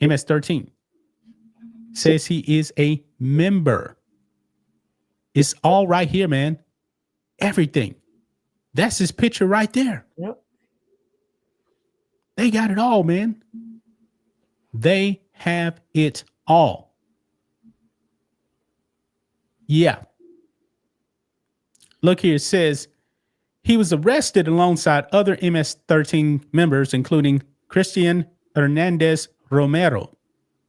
MS-13. Says he is a member. It's all right here, man. Everything. That's his picture right there.
Yep.
They got it all, man. They have it all. Yeah. Look here, it says he was arrested alongside other MS-13 members, including Christian Hernandez Romero,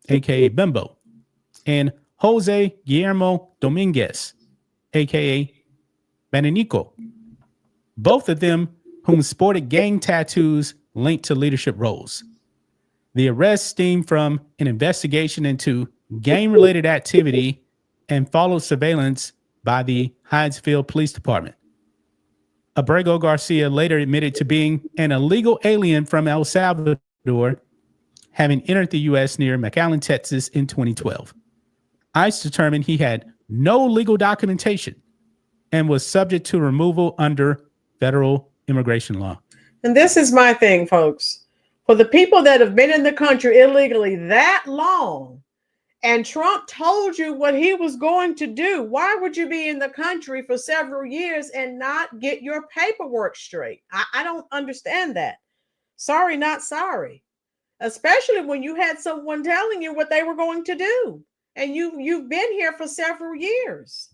aka Bimbo, and Jose Guillermo Dominguez, aka Beninico. Both of them whom sported gang tattoos linked to leadership roles. The arrest stemmed from an investigation into gang-related activity and followed surveillance by the Hydesville Police Department. Abrego Garcia later admitted to being an illegal alien from El Salvador, having entered the U.S. near McAllen, Texas in 2012. ICE determined he had no legal documentation and was subject to removal under federal immigration law.
And this is my thing, folks. For the people that have been in the country illegally that long, and Trump told you what he was going to do, why would you be in the country for several years and not get your paperwork straight? I don't understand that. Sorry, not sorry. Especially when you had someone telling you what they were going to do. And you've been here for several years.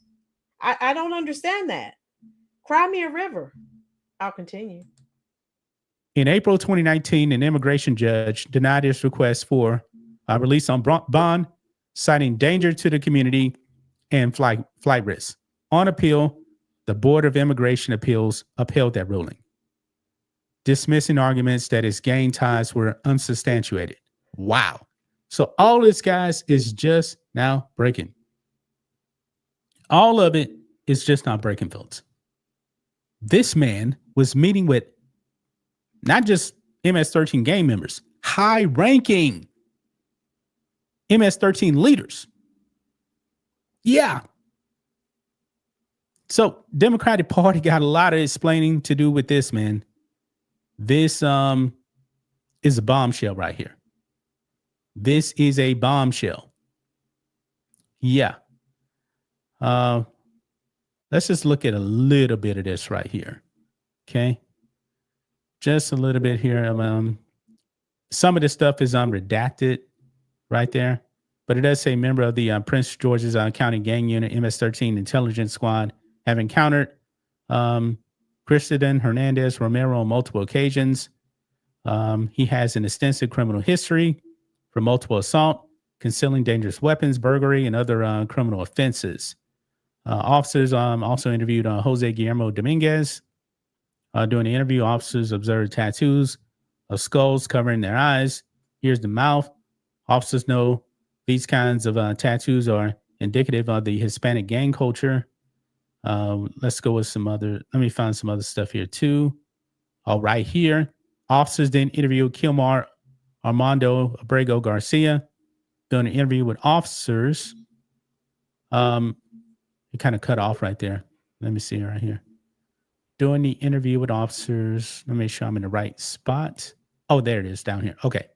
I don't understand that. Cry me a river. I'll continue.
In April 2019, an immigration judge denied his request for release on bond, citing danger to the community and flight risks. On appeal, the Board of Immigration Appeals upheld that ruling, dismissing arguments that his gang ties were unsubstantiated. Wow. So all this, guys, is just now breaking. All of it is just now breaking, folks. This man was meeting with not just MS-13 gang members, high-ranking MS-13 leaders. Yeah. So Democratic Party got a lot of explaining to do with this, man. This is a bombshell right here. This is a bombshell. Yeah. Let's just look at a little bit of this right here. Okay. Just a little bit here. Some of this stuff is redacted right there, but it does say member of the Prince George's County Gang Unit MS-13 Intelligence Squad have encountered Cristian Hernandez Romero on multiple occasions. He has an extensive criminal history for multiple assault, concealing dangerous weapons, burglary, and other criminal offenses. Officers also interviewed Jose Guillermo Dominguez. During the interview, officers observed tattoos of skulls covering their eyes. Here's the mouth. Officers know these kinds of tattoos are indicative of the Hispanic gang culture. Let's go with some other. Let me find some other stuff here too. All right, here. Officers then interviewed Kilmar Armando Abrego Garcia. During an interview with officers, it kind of cut off right there. Let me see right here. During the interview with officers, let me make sure I'm in the right spot. Oh, there it is down here. Okay,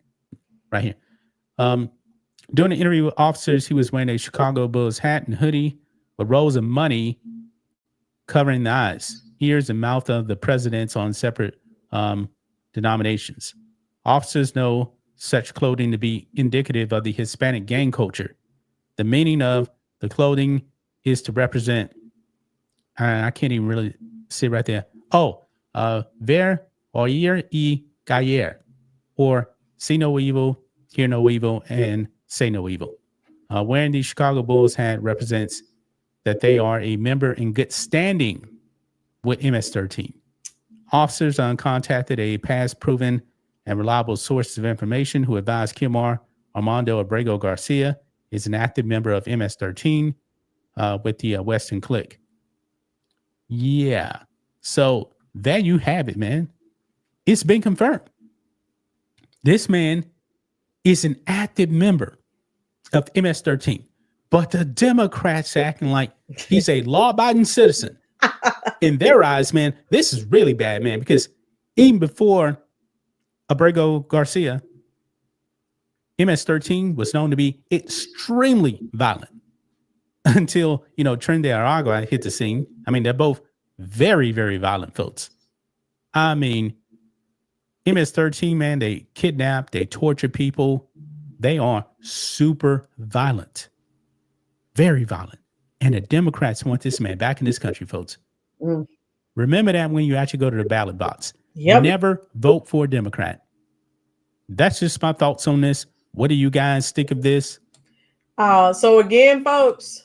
right here. During the interview with officers, he was wearing a Chicago Bulls hat and hoodie with rolls of money covering the eyes, ears, and mouth of the presidents on separate denominations. Officers know such clothing to be indicative of the Hispanic gang culture. The meaning of the clothing is to represent, I can't even really see right there. Ver, oír y callar, or see no evil, hear no evil, and say no evil. Wearing the Chicago Bulls hat represents that they are a member in good standing with MS-13. Officers contacted a past proven and reliable source of information who advised Kilmar Armando Abrego Garcia is an active member of MS-13 with the Western Clique. Yeah. So there you have it, man. It's been confirmed. This man is an active member of MS-13, but the Democrats acting like he's a law-abiding citizen. In their eyes, man, this is really bad, man, because even before Abrego Garcia, MS-13 was known to be extremely violent until, Tren de Aragua hit the scene. I mean, they're both very, very violent folks. I mean, MS-13, man, they kidnap, they torture people. They are super violent, very violent. And the Democrats want this man back in this country, folks. Mm. Remember that when you actually go to the ballot box. Yep. Never vote for a Democrat. That's just my thoughts on this. What do you guys think of this?
So again, folks,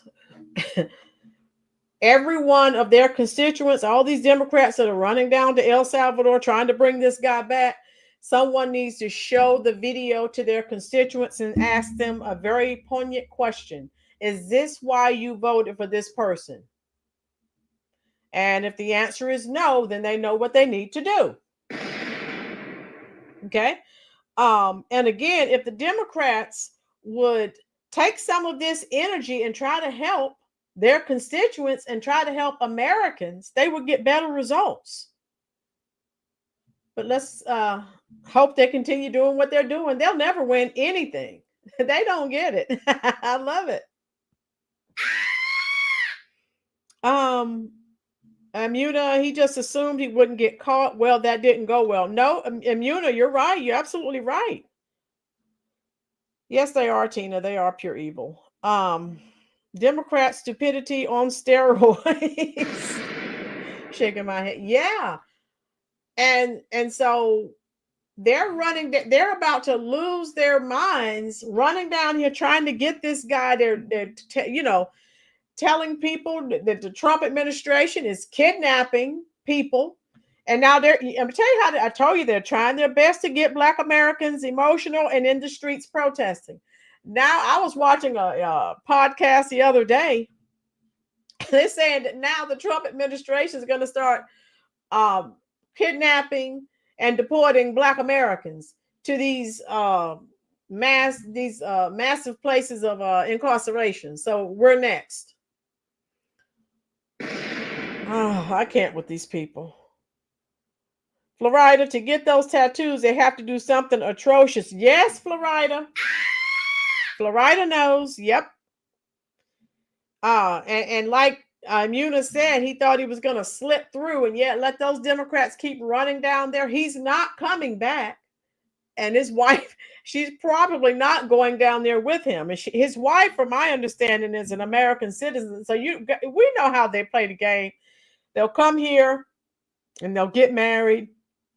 every one of their constituents, all these Democrats that are running down to El Salvador trying to bring this guy back, someone needs to show the video to their constituents and ask them a very poignant question. Is this why you voted for this person? And if the answer is no, then they know what they need to do. Okay. And again, if the Democrats would take some of this energy and try to help their constituents and try to help Americans, they would get better results. But let's hope they continue doing what they're doing. They'll never win anything. They don't get it. I love it. Amuna, he just assumed he wouldn't get caught. Well, that didn't go well. No, Amuna, you're right. You're absolutely right. Yes, they are, Tina. They are pure evil. Democrat stupidity on steroids. Shaking my head. Yeah. And so they're they're about to lose their minds running down here trying to get this guy. They're telling people that the Trump administration is kidnapping people. And now I'm going to tell you I told you they're trying their best to get Black Americans emotional and in the streets protesting. Now, I was watching a podcast the other day. They're saying that now the Trump administration is going to start kidnapping and deporting Black Americans to these massive places of incarceration. So we're next. Oh, I can't with these people. Florida, to get those tattoos, they have to do something atrocious. Yes, Florida. Florida knows. Yep. And like Muna said, he thought he was going to slip through, and yet let those Democrats keep running down there. He's not coming back. And his wife, she's probably not going down there with him. And his wife, from my understanding, is an American citizen. So we know how they play the game. They'll come here and they'll get married.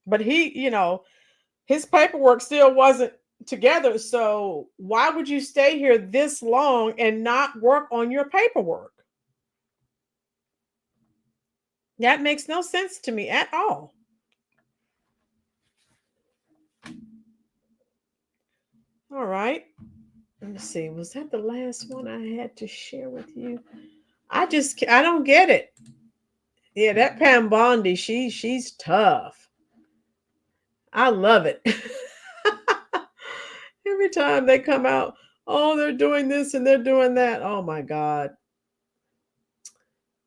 But his paperwork still wasn't together. So why would you stay here this long and not work on your paperwork? That makes no sense to me at all. All right. Let me see. Was that the last one I had to share with you? I don't get it. Yeah, that Pam Bondi, she's tough. I love it. Every time they come out, oh, they're doing this and they're doing that. Oh my God.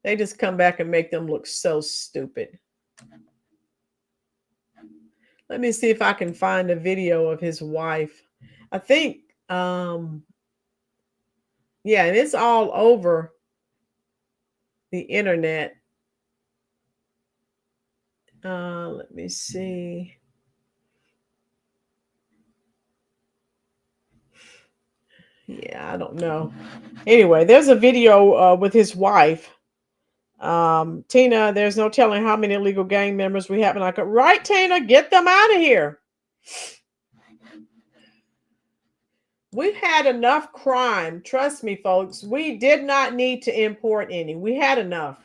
They just come back and make them look so stupid. Let me see if I can find a video of his wife. I think, yeah, and it's all over the internet. Let me see. Yeah, I don't know. Anyway, there's a video with his wife. Tina, there's no telling how many illegal gang members we have in our country. Right, Tina? Get them out of here. We've had enough crime. Trust me, folks. We did not need to import any. We had enough.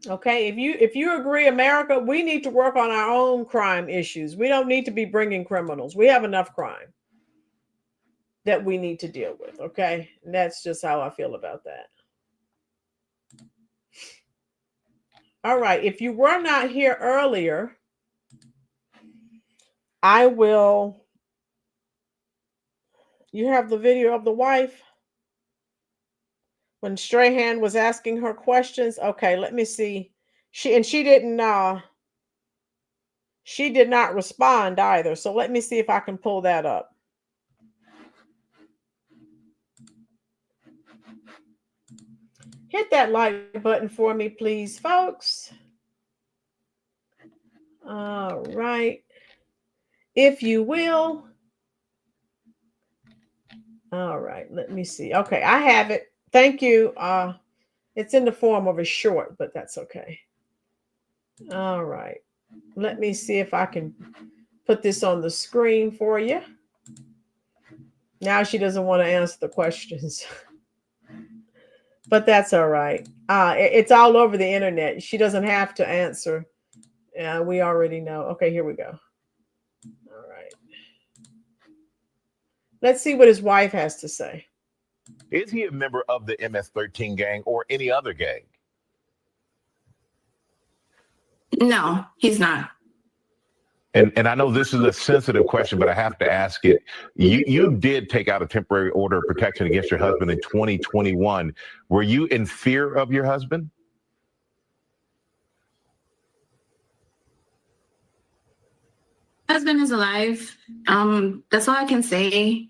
Okay, if you agree, America, we need to work on our own crime issues. We don't need to be bringing criminals. We have enough crime that we need to deal with. Okay, and that's just how I feel about that. All right, if you were not here earlier, I will. You have the video of the wife when Strahan was asking her questions. Okay, let me see. She did not respond either. So let me see if I can pull that up. Hit that like button for me, please, folks. All right. If you will. All right, let me see. Okay, I have it. Thank you. It's in the form of a short, but that's okay. All right. Let me see if I can put this on the screen for you. Now she doesn't want to answer the questions. But that's all right. It's all over the internet. She doesn't have to answer. We already know. Okay, here we go. All right. Let's see what his wife has to say.
Is he a member of the MS-13 gang or any other gang?
No, he's not.
And I know this is a sensitive question, but I have to ask it. You did take out a temporary order of protection against your husband in 2021. Were you in fear of your husband?
Husband is alive. That's all I can say.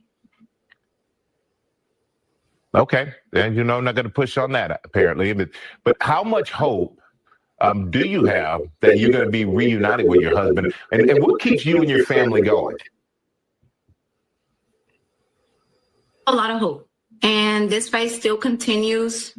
Okay, and I'm not going to push on that apparently. But how much hope do you have that you're going to be reunited with your husband? And what keeps you and your family going?
A lot of hope. And this fight still continues.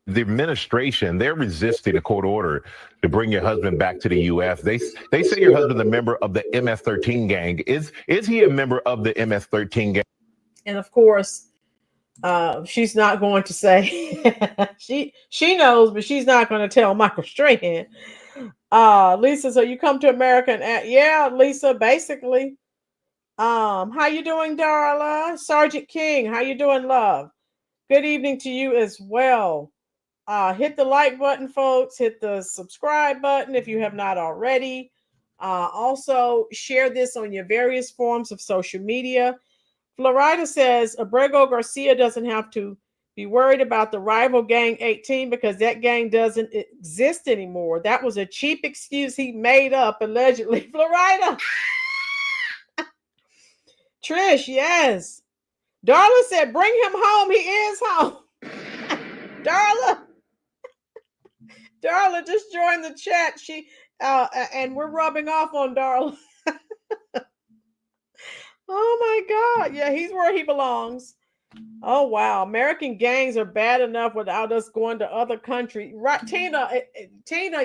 The administration, they're resisting a court order to bring your husband back to the U.S. They say your husband's a member of the MS-13 gang. Is he a member of the MS-13 gang?
And of course, she's not going to say. she knows, but she's not going to tell Michael Strahan. Lisa, so you come to America and yeah, Lisa, basically. How you doing, Darla? Sergeant King, how you doing, love? Good evening to you as well. Hit the like button, folks. Hit the subscribe button if you have not already. Also, share this on your various forms of social media. Florida says Abrego Garcia doesn't have to Be worried about the rival gang 18 because that gang doesn't exist anymore. That was a cheap excuse he made up, allegedly. Florida. Trish, yes. Darla said, bring him home. He is home. Darla just joined the chat. She and we're rubbing off on Darla. Oh my God. Yeah, he's where he belongs. Oh wow, American gangs are bad enough without us going to other countries. Right, Tina,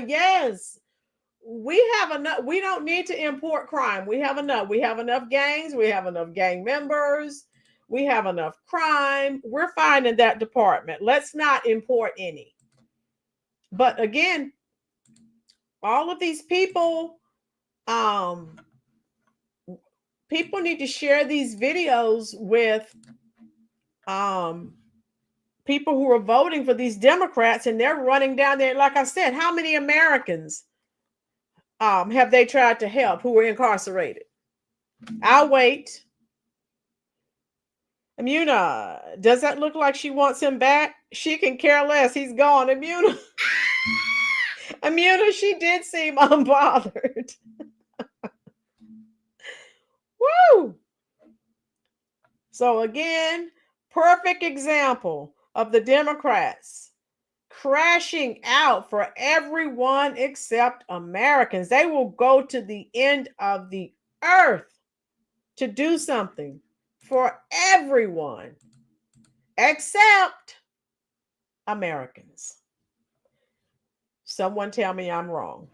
yes. We have enough. We don't need to import crime. We have enough. We have enough gangs. We have enough gang members. We have enough crime. We're fine in that department. Let's not import any. But again, all of these people, people need to share these videos with people who are voting for these Democrats, and they're running down there. Like I said, how many Americans have they tried to help who were incarcerated? I'll wait. Imuna, does that look like she wants him back? She can care less. He's gone. Imuna, she did seem unbothered. Woo! So again, perfect example of the Democrats crashing out for everyone except Americans. They will go to the end of the earth to do something for everyone except Americans. Someone tell me I'm wrong.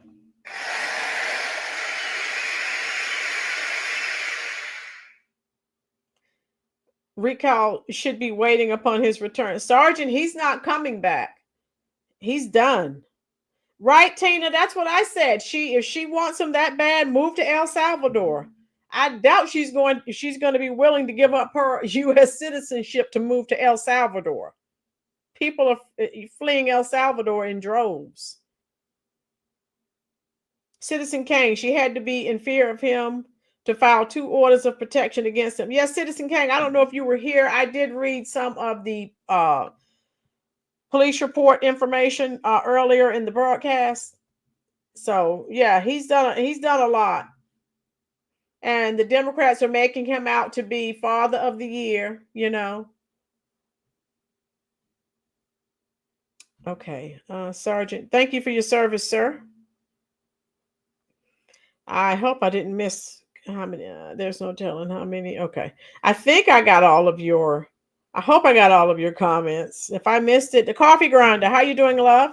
Recall should be waiting upon his return. Sergeant, he's not coming back. He's done. Right, Tina? That's what I said. If she wants him that bad, move to El Salvador. I doubt she's going to be willing to give up her U.S. citizenship to move to El Salvador. People are fleeing El Salvador in droves. Citizen Kane, she had to be in fear of him to file 2 orders of protection against him. Yes, Citizen Kane, I don't know if you were here. I did read some of the police report information earlier in the broadcast. So yeah, he's done a lot. And the Democrats are making him out to be Father of the Year, you know. Okay, Sergeant, thank you for your service, sir. I hope I didn't miss how many. There's no telling how many. Okay, I think I got all of your. I hope I got all of your comments. If I missed it, the coffee grinder. How you doing, love?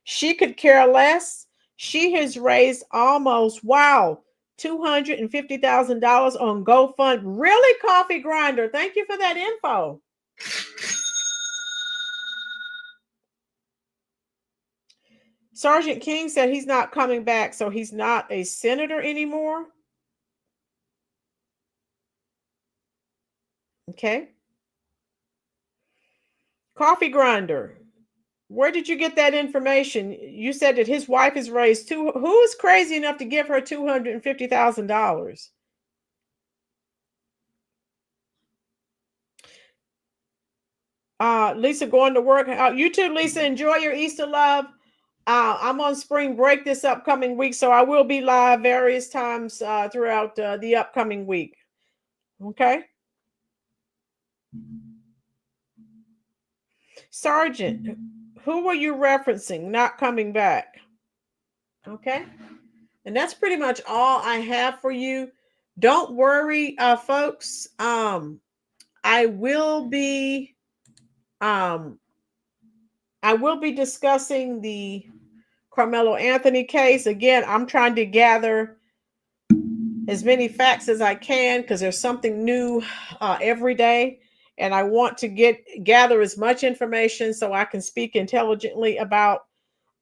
She could care less. She has raised almost $250,000 on GoFund. Really, coffee grinder? Thank you for that info. Sergeant King said he's not coming back, so he's not a senator anymore. Okay. Coffee grinder. Where did you get that information? You said that his wife has raised who is crazy enough to give her $250,000? Lisa going to work. You too, Lisa. Enjoy your Easter, love. I'm on spring break this upcoming week, so I will be live various times throughout the upcoming week. Okay. Sergeant, who were you referencing not coming back? Okay. And that's pretty much all I have for you. Don't worry, folks. I will be discussing the Carmelo Anthony case. Again, I'm trying to gather as many facts as I can because there's something new every day. And I want to gather as much information so I can speak intelligently about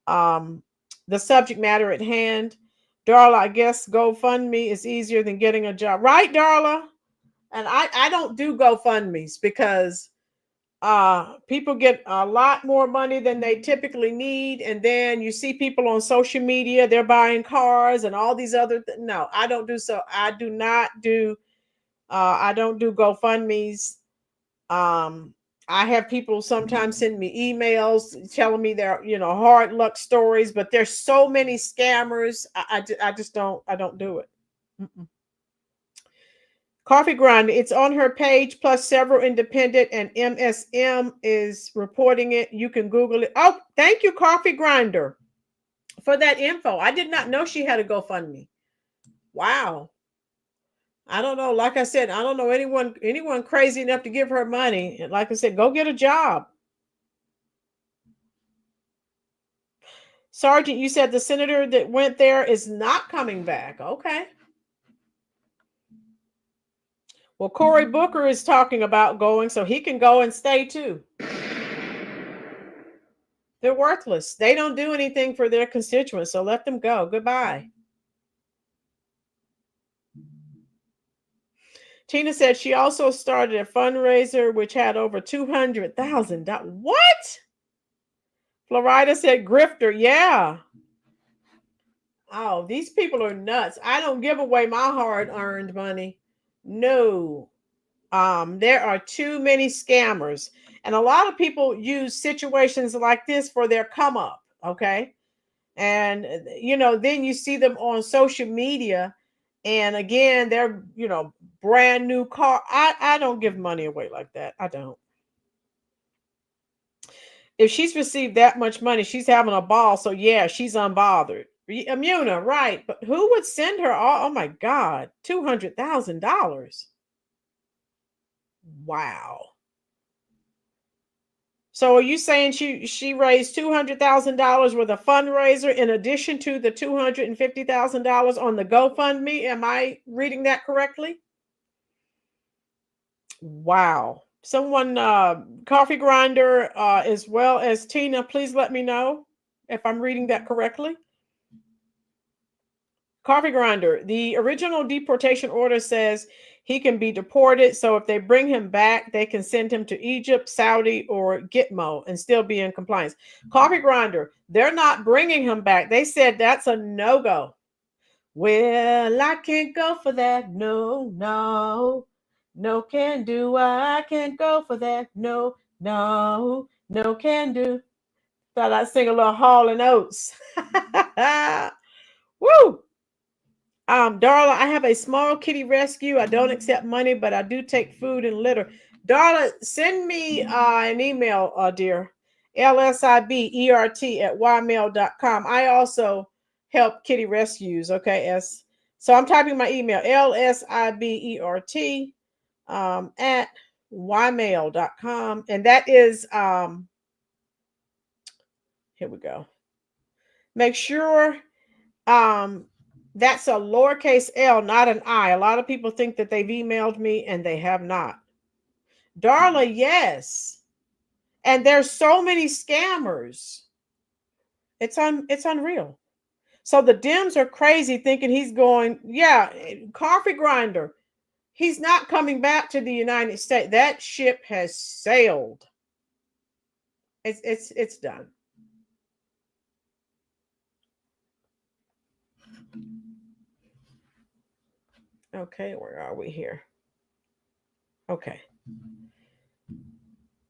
the subject matter at hand. Darla, I guess GoFundMe is easier than getting a job. Right, Darla? And I don't do GoFundMes because people get a lot more money than they typically need. And then you see people on social media, they're buying cars and all these other things. No, I don't do so. I don't do GoFundMes. I have people sometimes send me emails telling me their, hard luck stories, but there's so many scammers. I just don't do it. Mm-mm. Coffee Grinder, it's on her page, plus several independent, and MSM is reporting it. You can Google it. Oh, thank you, Coffee Grinder, for that info. I did not know she had a GoFundMe. Wow. I don't know. Like I said, I don't know anyone crazy enough to give her money. And like I said, go get a job. Sergeant, you said the senator that went there is not coming back. Okay. Well, Cory Booker is talking about going, so he can go and stay too. They're worthless. They don't do anything for their constituents, so let them go. Goodbye. Tina said she also started a fundraiser which had over $200,000. What? Florida said grifter. Yeah. Oh, these people are nuts. I don't give away my hard-earned money. No. There are too many scammers. And a lot of people use situations like this for their come up. Okay. And, then you see them on social media. And again, they're, brand new car. I don't give money away like that. I don't. If she's received that much money, she's having a ball. So yeah, she's unbothered. Amuna, right. But who would send her oh my God, $200,000? Wow. So are you saying she raised $200,000 with a fundraiser in addition to the $250,000 on the GoFundMe? Am I reading that correctly? Wow. Someone, Coffee Grinder, as well as Tina, please let me know if I'm reading that correctly. Coffee Grinder, the original deportation order says he can be deported. So if they bring him back, they can send him to Egypt, Saudi, or Gitmo and still be in compliance. Coffee Grinder, they're not bringing him back. They said that's a no-go. Well, I can't go for that. No, no. No can do. I can't go for that. No, no. No can do. Thought I'd sing a little Hall and Oates. Woo! Darla, I have a small kitty rescue. I don't accept money, but I do take food and litter. Darla, send me an email, dear. lsibert@ymail.com. I also help kitty rescues. Okay, so I'm typing my email, lsibert at ymail.com. And that is, here we go. Make sure that's a lowercase L, not an I. A lot of people think that they've emailed me and they have not. Darla, yes. And there's so many scammers. It's unreal. So the Dems are crazy thinking he's going, yeah, Coffee Grinder. He's not coming back to the United States. That ship has sailed. It's done. Okay, where are we here? Okay.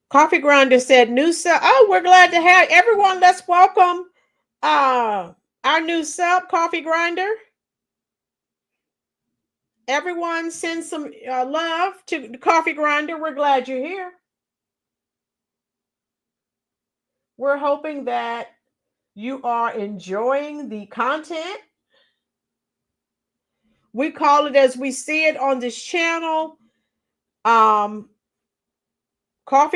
Coffee Grinder said, new sub. Oh, we're glad to have everyone. Let's welcome our new sub, Coffee Grinder. Everyone send some love to Coffee Grinder. We're glad you're here. We're hoping that you are enjoying the content. We call it as we see it on this channel. Coffee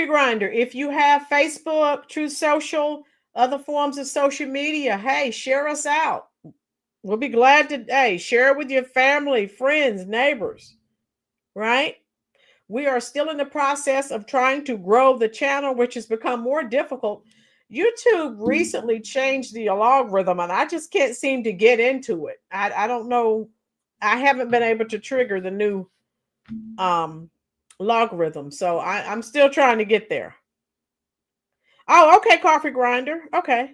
Grinder. If you have Facebook, Truth Social, other forms of social media, hey, share us out. We'll be glad to, share it with your family, friends, neighbors, right? We are still in the process of trying to grow the channel, which has become more difficult. YouTube recently changed the algorithm, and I just can't seem to get into it. I don't know. I haven't been able to trigger the new logarithm, so I'm still trying to get there. Oh, okay, Coffee Grinder. Okay.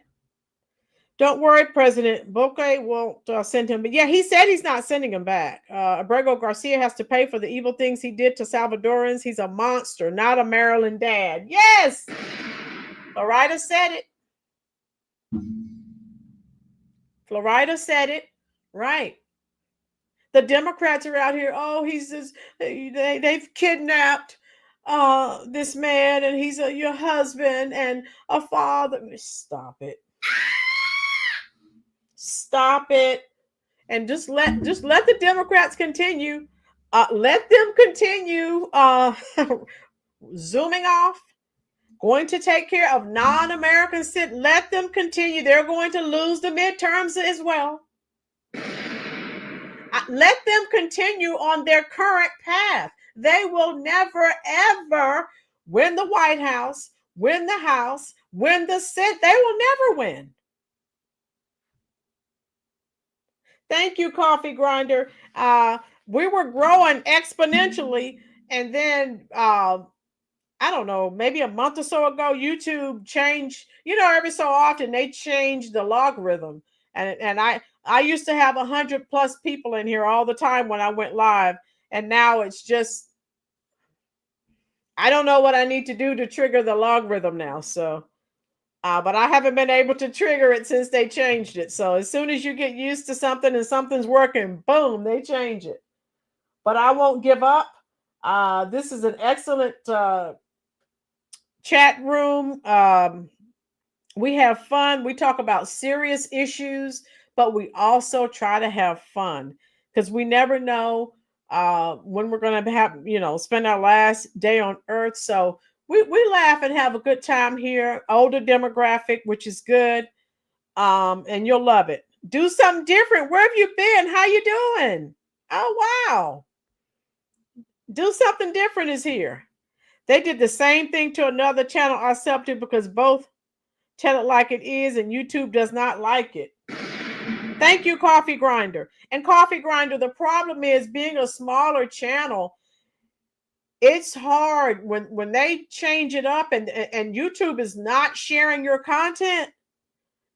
Don't worry, President Bokeh won't send him. But yeah, he said he's not sending him back. Abrego Garcia has to pay for the evil things he did to Salvadorans. He's a monster, not a Maryland dad. Yes! Florida said it. Florida said it. Right. The Democrats are out here. Oh, he's just, they've kidnapped this man, and he's your husband and a father. Stop it. Stop it. And just let the Democrats continue. Let them continue zooming off, going to take care of non-American citizens. Let them continue. They're going to lose the midterms as well. Let them continue on their current path. They will never, ever win the White House, win the House, win the Senate. They will never win. Thank you, Coffee Grinder. We were growing exponentially, and then I don't know, maybe a month or so ago, YouTube changed. Every so often they change the logarithm, and I used to have 100+ people in here all the time when I went live, and now it's just, I don't know what I need to do to trigger the logarithm now. So. But I haven't been able to trigger it since they changed it. So as soon as you get used to something and something's working, boom, they change it. But I won't give up. This is an excellent chat room. We have fun. We talk about serious issues, but we also try to have fun because we never know when we're going to have, spend our last day on Earth. So we laugh and have a good time here. Older demographic, which is good. And you'll love it. Do something different. Where have you been? How you doing? Oh, wow. Do something different is here. They did the same thing to another channel I subbed to because both tell it like it is and YouTube does not like it. Thank you, Coffee Grinder. And Coffee Grinder, the problem is being a smaller channel, it's hard when they change it up and YouTube is not sharing your content.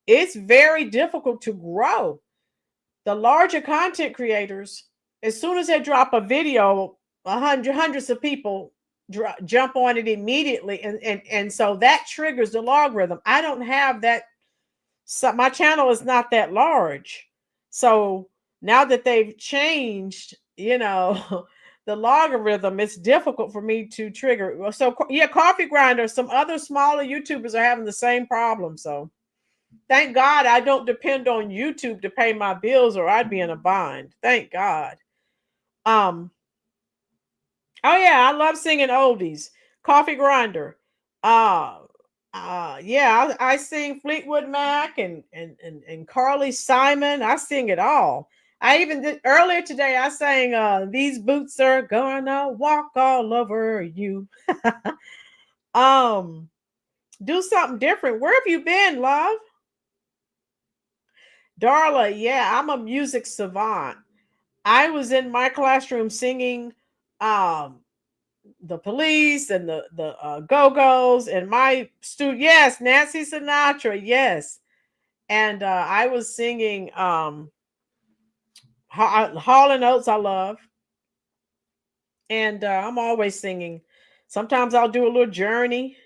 It's very difficult to grow. The larger content creators, as soon as they drop a video, hundreds of people jump on it immediately. And so that triggers the logarithm. I don't have that. So my channel is not that large. So now that they've changed, the logarithm, it's difficult for me to trigger. So yeah, Coffee Grinder, some other smaller YouTubers are having the same problem. So thank God I don't depend on YouTube to pay my bills or I'd be in a bind. Thank God. Oh yeah, I love singing oldies. Coffee Grinder. Yeah, I sing Fleetwood Mac and Carly Simon. I sing it all. I even did earlier today. I sang "These Boots Are Gonna Walk All Over You." Do something different. Where have you been, love? Darla, yeah, I'm a music savant. I was in my classroom singing the Police and the Go-Go's and my student. Yes, Nancy Sinatra. Yes, and I was singing Hall and Oates. I love, and I'm always singing. Sometimes I'll do a little Journey.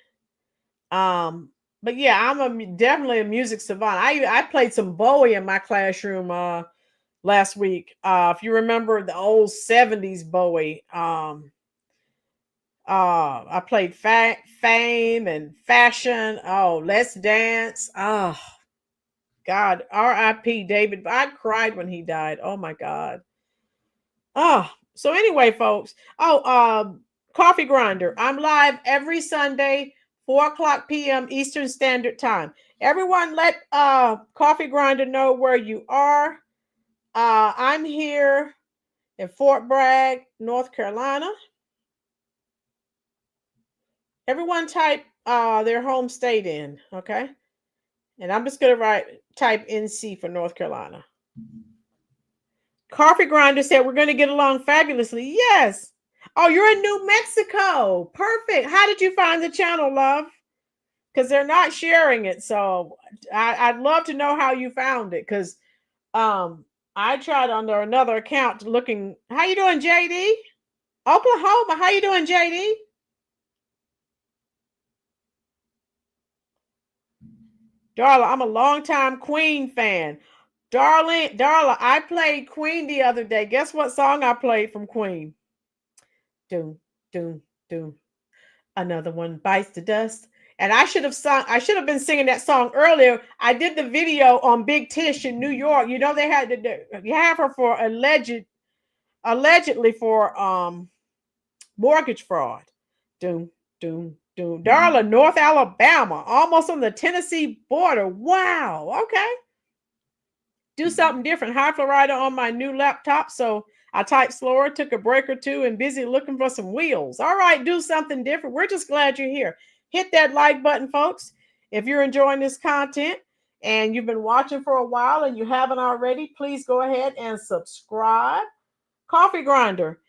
But yeah, I'm definitely a music savant. I played some Bowie in my classroom last week. If you remember the old 70s Bowie, I played Fame and Fashion. Oh, Let's Dance. Oh, God, R.I.P. David. I cried when he died. Oh my God. Oh, so anyway, folks. Coffee Grinder. I'm live every Sunday, 4:00 p.m. Eastern Standard Time. Everyone, let Coffee Grinder know where you are. I'm here in Fort Bragg, North Carolina. Everyone type their home state in, okay? And I'm just going to type NC for North Carolina. Coffee Grinder said we're going to get along fabulously. Yes. Oh, you're in New Mexico. Perfect. How did you find the channel, love? because they're not sharing it. So I'd love to know how you found it, because I tried under another account looking. How you doing, JD? Oklahoma, how you doing, JD? Darla, I'm a longtime Queen fan. Darla, I played Queen the other day. Guess what song I played from Queen? Doom, doom, doom. Another one bites the dust. And I should have been singing that song earlier. I did the video on Big Tish in New York. You know, they had to have her for allegedly for mortgage fraud. Doom, doom, doom. Darla, North Alabama, almost on the Tennessee border. Wow. Okay. Do something different. High Florida on my new laptop. So I typed slower, took a break or two, and busy looking for some wheels. All right, do something different. We're just glad you're here. Hit that like button, folks. If you're enjoying this content and you've been watching for a while and you haven't already, please go ahead and subscribe. Coffee Grinder.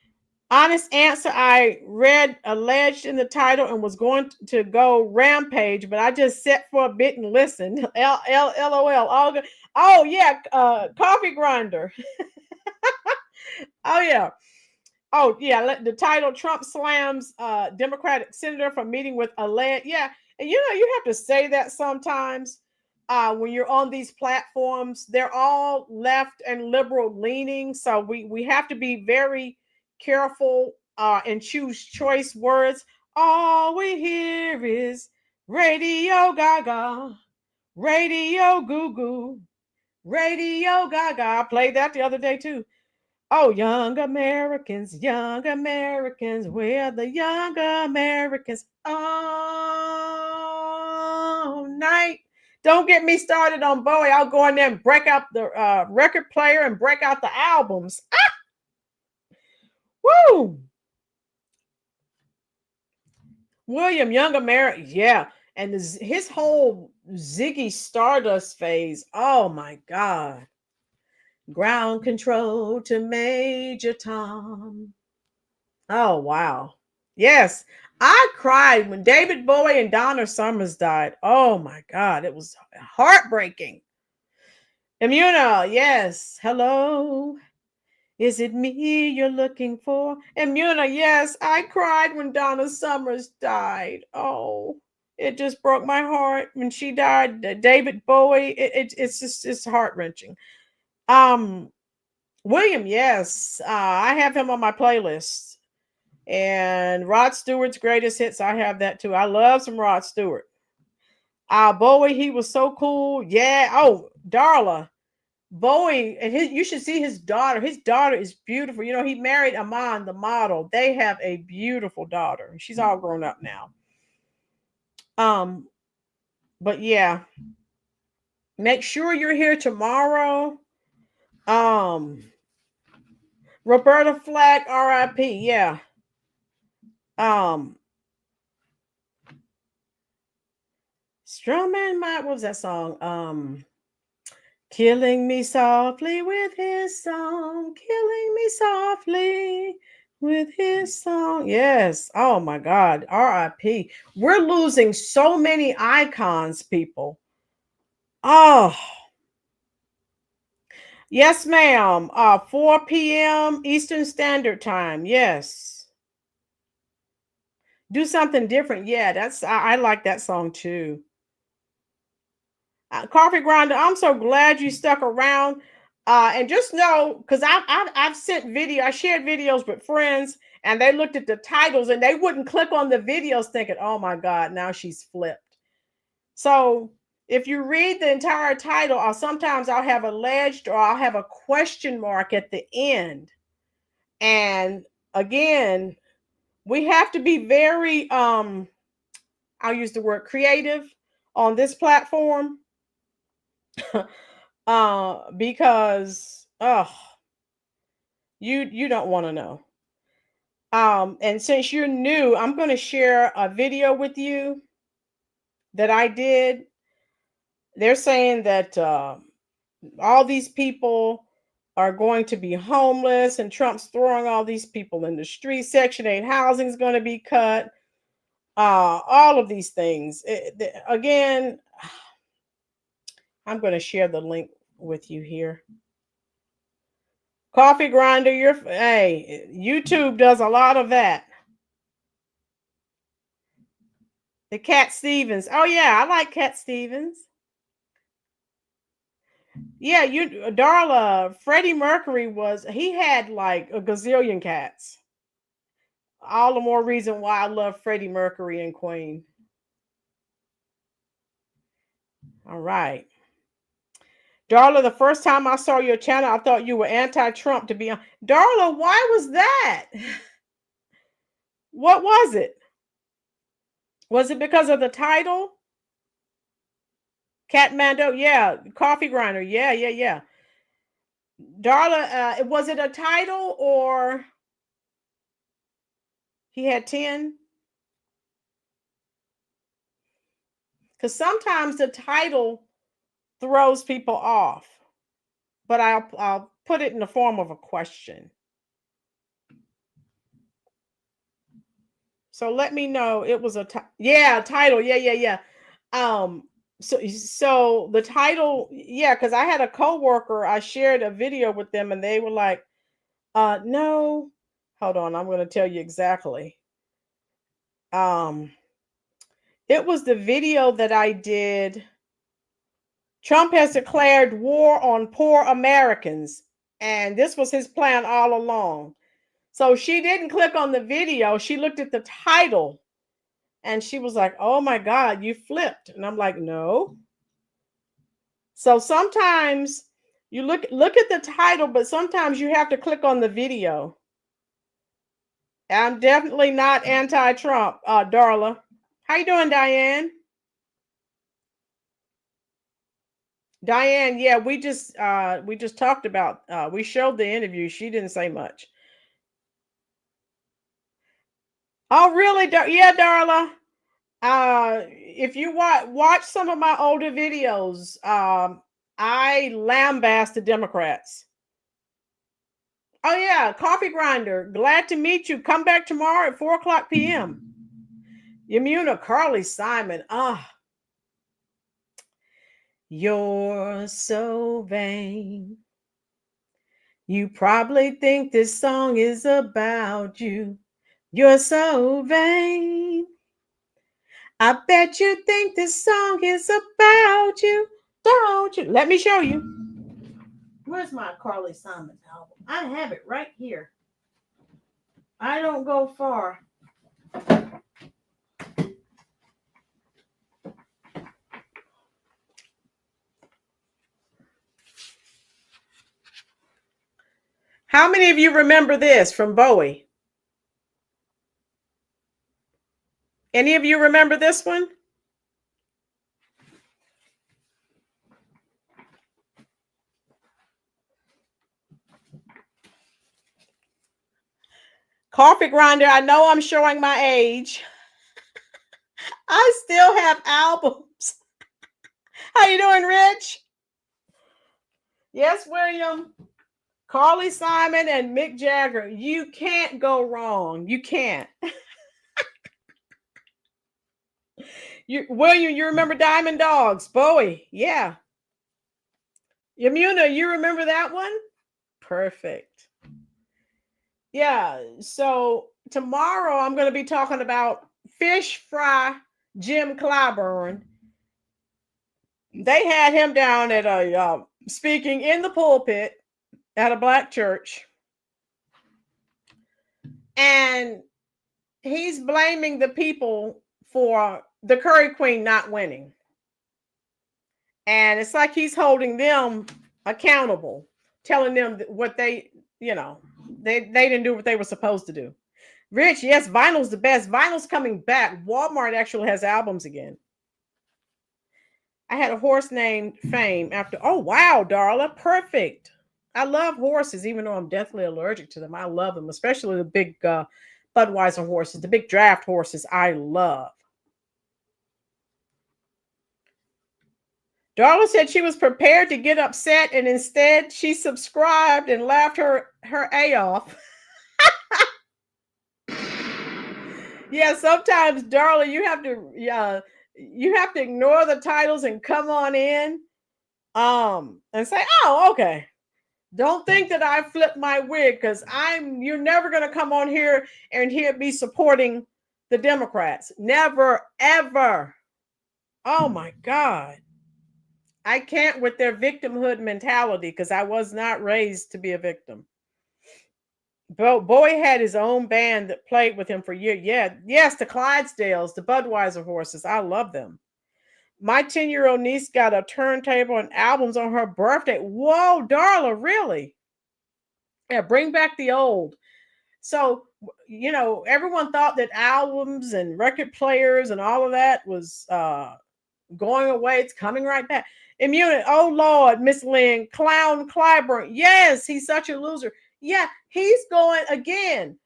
Honest answer, I read alleged in the title and was going to go rampage, but I just sat for a bit and listened. LOL. Oh, yeah, Coffee Grinder. Oh, yeah. Oh, yeah, the title, Trump slams Democratic senator for meeting with alleged. Yeah, and you know, you have to say that sometimes when you're on these platforms. They're all left and liberal leaning, so we have to be very careful and choose choice words. All we hear is Radio Gaga, Radio Goo Goo, Radio Gaga. I played that the other day too. Oh, young Americans, we're the young Americans all night. Don't get me started on Bowie. I'll go in there and break out the record player and break out the albums. Ah! Woo! William, Young America, yeah. And his whole Ziggy Stardust phase. Oh, my God. Ground control to Major Tom. Oh, wow. Yes. I cried when David Bowie and Donna Summers died. Oh, my God. It was heartbreaking. Immuna, yes. Hello. Is it me you're looking for? Immuna, yes. I cried when Donna Summers died. Oh, it just broke my heart when she died. David Bowie, it's heart-wrenching. William, yes, I have him on my playlist. And Rod Stewart's greatest hits, I have that too. I love some Rod Stewart. Bowie, he was so cool. Yeah. Oh, Darla, Bowie, and you should see his daughter. His daughter is beautiful. You know, he married Amon, the model. They have a beautiful daughter. She's all grown up now. But yeah, make sure you're here tomorrow. Roberta Flack, R.I.P. Yeah. Strumming my, what was that song? Killing me softly with his song. Killing me softly with his song. Yes. Oh my God. R.I.P. We're losing so many icons, people. Oh. Yes, ma'am. 4 p.m. Eastern Standard Time. Yes. Do something different. Yeah, I like that song too. Coffee Grinder, I'm so glad you stuck around. And just know, because I've sent video, I shared videos with friends, and they looked at the titles and they wouldn't click on the videos thinking, oh my God, now she's flipped. So if you read the entire title, sometimes I'll have alleged or I'll have a question mark at the end. And again, we have to be very, I'll use the word creative on this platform. Because you don't want to know. And since you're new, I'm going to share a video with you that I did. They're saying that all these people are going to be homeless, and Trump's throwing all these people in the street. Section 8 housing is going to be cut. all of these things. Again, I'm going to share the link with you here. Coffee grinder, hey, YouTube does a lot of that. The Cat Stevens. Oh yeah, I like Cat Stevens. Yeah, Darla, Freddie Mercury he had like a gazillion cats. All the more reason why I love Freddie Mercury and Queen. All right. Darla, the first time I saw your channel, I thought you were anti-Trump, to be honest. Darla, why was that? What was it? Was it because of the title? Catmando, yeah. Coffee grinder, yeah. Darla, was it a title or he had 10? Because sometimes the title throws people off, but I'll put it in the form of a question. So let me know. It was a title. Yeah. So the title, yeah, because I had a coworker, I shared a video with them and they were like, no, hold on, I'm going to tell you exactly. It was the video that I did. Trump has declared war on poor Americans, and this was his plan all along. So she didn't click on the video. She looked at the title and she was like, oh my God, you flipped. And I'm like, no. So sometimes you look at the title, but sometimes you have to click on the video. I'm definitely not anti-Trump, Darla. How you doing, Diane? Diane, yeah, we just talked about, we showed the interview. She didn't say much. Oh, really? Yeah, Darla. If you watch some of my older videos, I lambast the Democrats. Oh yeah, coffee grinder. Glad to meet you. Come back tomorrow at 4:00 p.m. Yamuna, Carly Simon. You're so vain. You probably think this song is about you. You're so vain. I bet you think this song is about you, don't you? Let me show you. Where's my Carly Simon album? I have it right here. I don't go far. How many of you remember this from Bowie? Any of you remember this one? Coffee grinder, I know I'm showing my age. I still have albums. How you doing, Rich? Yes, William. Carly Simon and Mick Jagger. You can't go wrong. You can't. William, you remember Diamond Dogs? Bowie, yeah. Yamuna, you remember that one? Perfect. Yeah, so tomorrow I'm going to be talking about Fish Fry Jim Clyburn. They had him down at a speaking in the pulpit at a black church. And he's blaming the people for the Curry Queen not winning. And it's like he's holding them accountable, telling them what they didn't do what they were supposed to do. Rich, yes, vinyl's the best. Vinyl's coming back. Walmart actually has albums again. I had a horse named Fame after. Oh, wow, Darla. Perfect. I love horses, even though I'm deathly allergic to them. I love them, especially the big Budweiser horses, the big draft horses I love. Darla said she was prepared to get upset, and instead she subscribed and laughed her A off. Yeah, sometimes, Darla, you have to ignore the titles and come on in, and say, "Oh, okay." Don't think that I flipped my wig, because you're never going to come on here and hear me supporting the Democrats. Never, ever. Oh my God. I can't with their victimhood mentality, because I was not raised to be a victim. Boy had his own band that played with him for years. Yeah, yes, the Clydesdales, the Budweiser horses. I love them. My 10-year-old niece got a turntable and albums on her birthday. Whoa, Darla, really? Yeah, bring back the old. So, everyone thought that albums and record players and all of that was going away. It's coming right back. Immunity. Oh, Lord, Miss Lynn. Clown Clyburn. Yes, he's such a loser. Yeah, he's going again.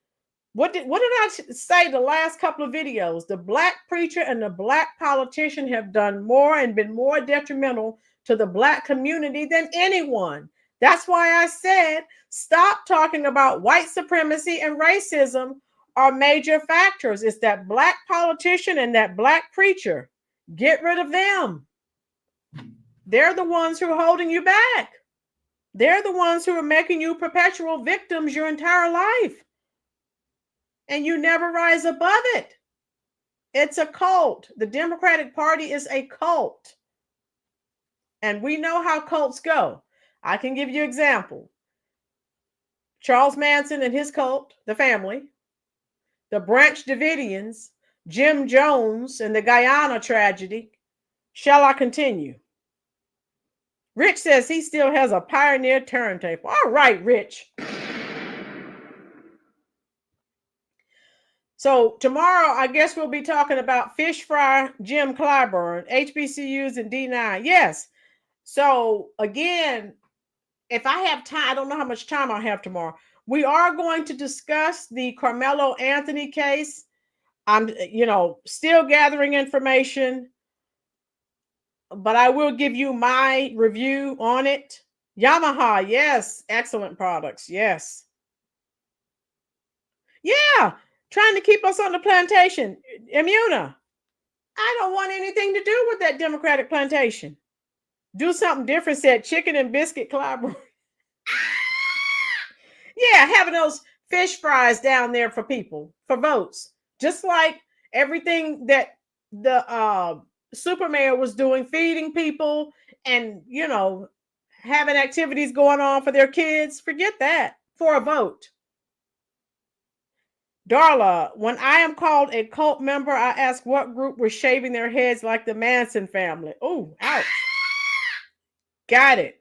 What did I say the last couple of videos? The black preacher and the black politician have done more and been more detrimental to the black community than anyone. That's why I said stop talking about white supremacy and racism are major factors. It's that black politician and that black preacher. Get rid of them. They're the ones who are holding you back. They're the ones who are making you perpetual victims your entire life. And you never rise above it. It's a cult. The Democratic Party is a cult. And we know how cults go. I can give you an example. Charles Manson and his cult, the family, the Branch Davidians, Jim Jones and the Guyana tragedy. Shall I continue? Rich says he still has a Pioneer turntable. All right, Rich. So tomorrow, I guess we'll be talking about fish fry Jim Clyburn, HBCUs and D9. Yes. So again, if I have time, I don't know how much time I have tomorrow. We are going to discuss the Carmelo Anthony case. I'm, still gathering information, but I will give you my review on it. Yamaha, yes, excellent products. Yes. Yeah. Trying to keep us on the plantation. Immuna, I don't want anything to do with that Democratic plantation. Do something different, said Chicken and Biscuit Clyburn. Yeah, having those fish fries down there for people, for votes. Just like everything that the super mayor was doing, feeding people and, having activities going on for their kids. Forget that for a vote. Darla, when I am called a cult member, I ask what group was shaving their heads like the Manson family. Oh, ouch. Got it.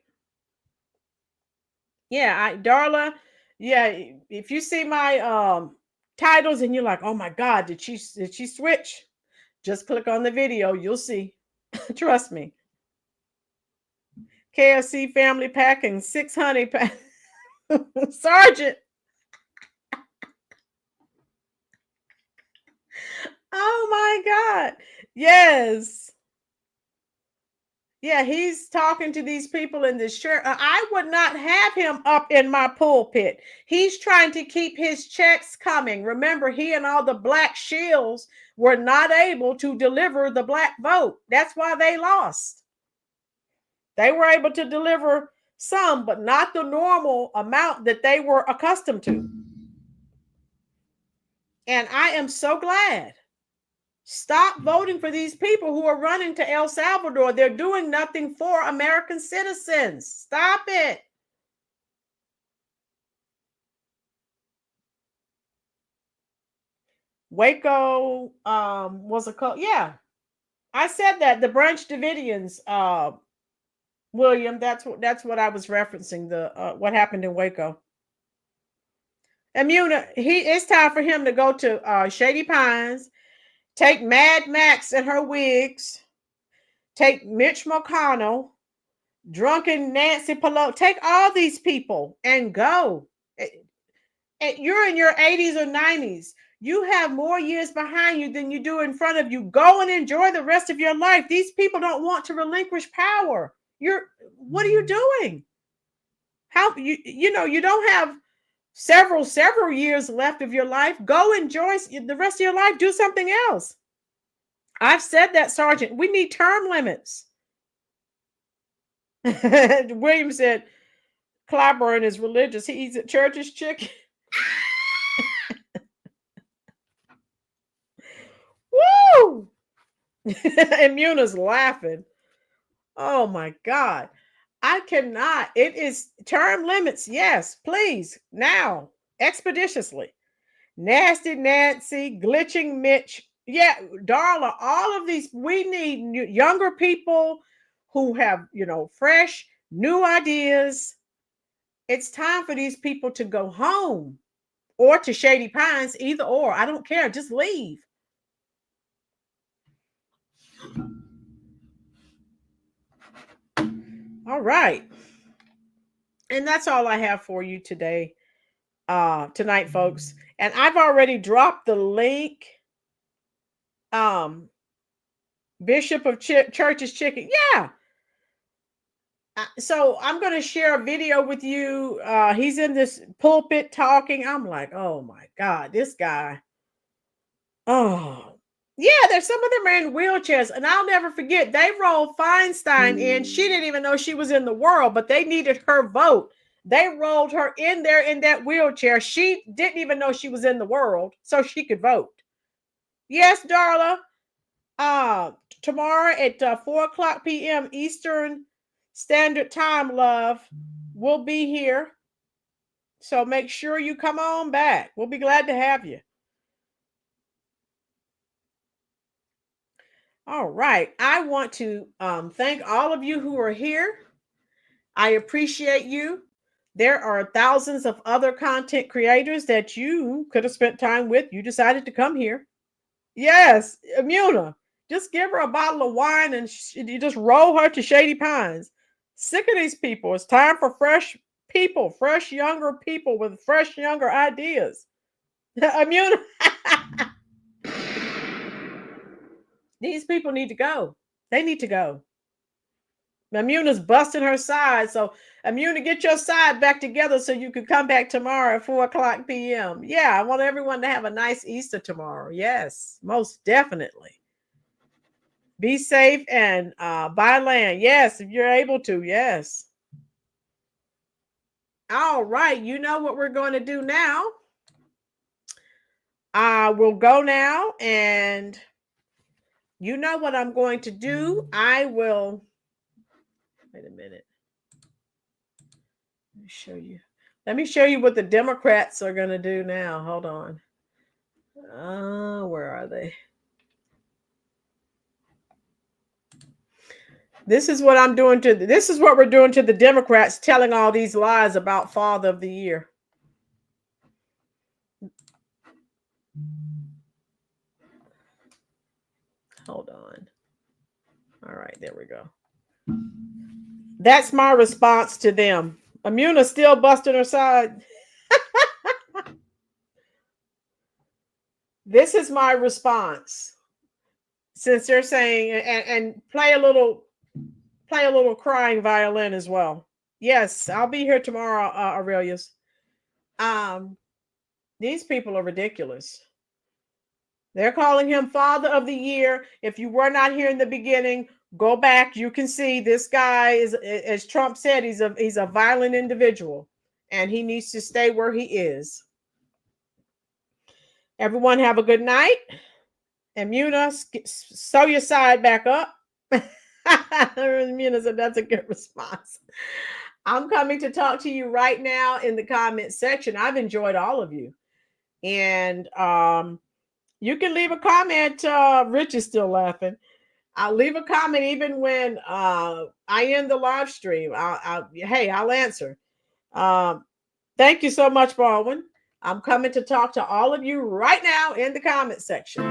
Yeah, Darla, yeah, if you see my titles and you're like, oh my God, did she switch? Just click on the video, you'll see. Trust me. KFC family packing 600 Sergeant. Oh my God. Yes. Yeah, he's talking to these people in this church. I would not have him up in my pulpit. He's trying to keep his checks coming. Remember, he and all the black shills were not able to deliver the black vote. That's why they lost. They were able to deliver some, but not the normal amount that they were accustomed to. And I am so glad. Stop voting for these people who are running to El Salvador. They're doing nothing for American citizens. Stop it. Waco was a cult. Yeah, I said that. The Branch Davidians, William, that's what I was referencing, the what happened in Waco. Immuna, it's time for him to go to Shady Pines. Take Mad Max and her wigs. Take Mitch McConnell, drunken Nancy Pelosi. Take all these people and go. You're in your 80s or 90s. You have more years behind you than you do in front of you. Go and enjoy the rest of your life. These people don't want to relinquish power. What are you doing? How you don't have several years left of your life. Go enjoy the rest of your life. Do something else. I've said that, Sergeant. We need term limits. William said, Clyburn is religious. He eats at church's chicken. Woo! And Muna's laughing. Oh my God. I cannot. It is term limits. Yes, please. Now, expeditiously. Nasty Nancy, glitching Mitch. Yeah, Darla, all of these, we need younger people who have, fresh, new ideas. It's time for these people to go home or to Shady Pines, either or. I don't care. Just leave. All right. And that's all I have for you today, tonight, folks. And I've already dropped the link. Bishop of Church's Chicken. Yeah. So I'm going to share a video with you. He's in this pulpit talking. I'm like, oh my God, this guy. Oh, yeah, there's some of them are in wheelchairs. And I'll never forget, they rolled Feinstein in. She didn't even know she was in the world, but they needed her vote. They rolled her in there in that wheelchair. She didn't even know she was in the world, so she could vote. Yes, Darla. Tomorrow at 4:00 p.m. Eastern Standard Time, love, we'll be here. So make sure you come on back. We'll be glad to have you. All right. I want to thank all of you who are here. I appreciate you. There are thousands of other content creators that you could have spent time with. You decided to come here. Yes, Muna. Just give her a bottle of wine and you just roll her to Shady Pines. Sick of these people. It's time for fresh people, fresh younger people with fresh younger ideas. Muna. These people need to go. They need to go. Amuna's busting her side. So Amuna, get your side back together so you can come back tomorrow at 4:00 p.m. Yeah, I want everyone to have a nice Easter tomorrow. Yes, most definitely. Be safe and buy land. Yes, if you're able to. Yes. All right. You know what we're going to do now. We'll go now, and you know what I'm going to do. I will. Wait a minute. Let me show you. Let me show you what the Democrats are going to do now. Hold on. Where are they? This is what I'm doing to. This is what we're doing to the Democrats, telling all these lies about Father of the Year. Hold on. All right, there we go. That's my response to them. Amuna's still busting her side. This is my response. Since they're saying, and play a little crying violin as well. Yes, I'll be here tomorrow, Aurelius. These people are ridiculous. They're calling him Father of the Year. If you were not here in the beginning, go back. You can see this guy is, as Trump said, he's a violent individual, and he needs to stay where he is. Everyone have a good night. And Muna, sew your side back up. Muna said that's a good response. I'm coming to talk to you right now in the comment section. I've enjoyed all of you. And you can leave a comment. Rich is still laughing. I'll leave a comment even when I end the live stream. I'll answer. Thank you so much, Baldwin. I'm coming to talk to all of you right now in the comment section.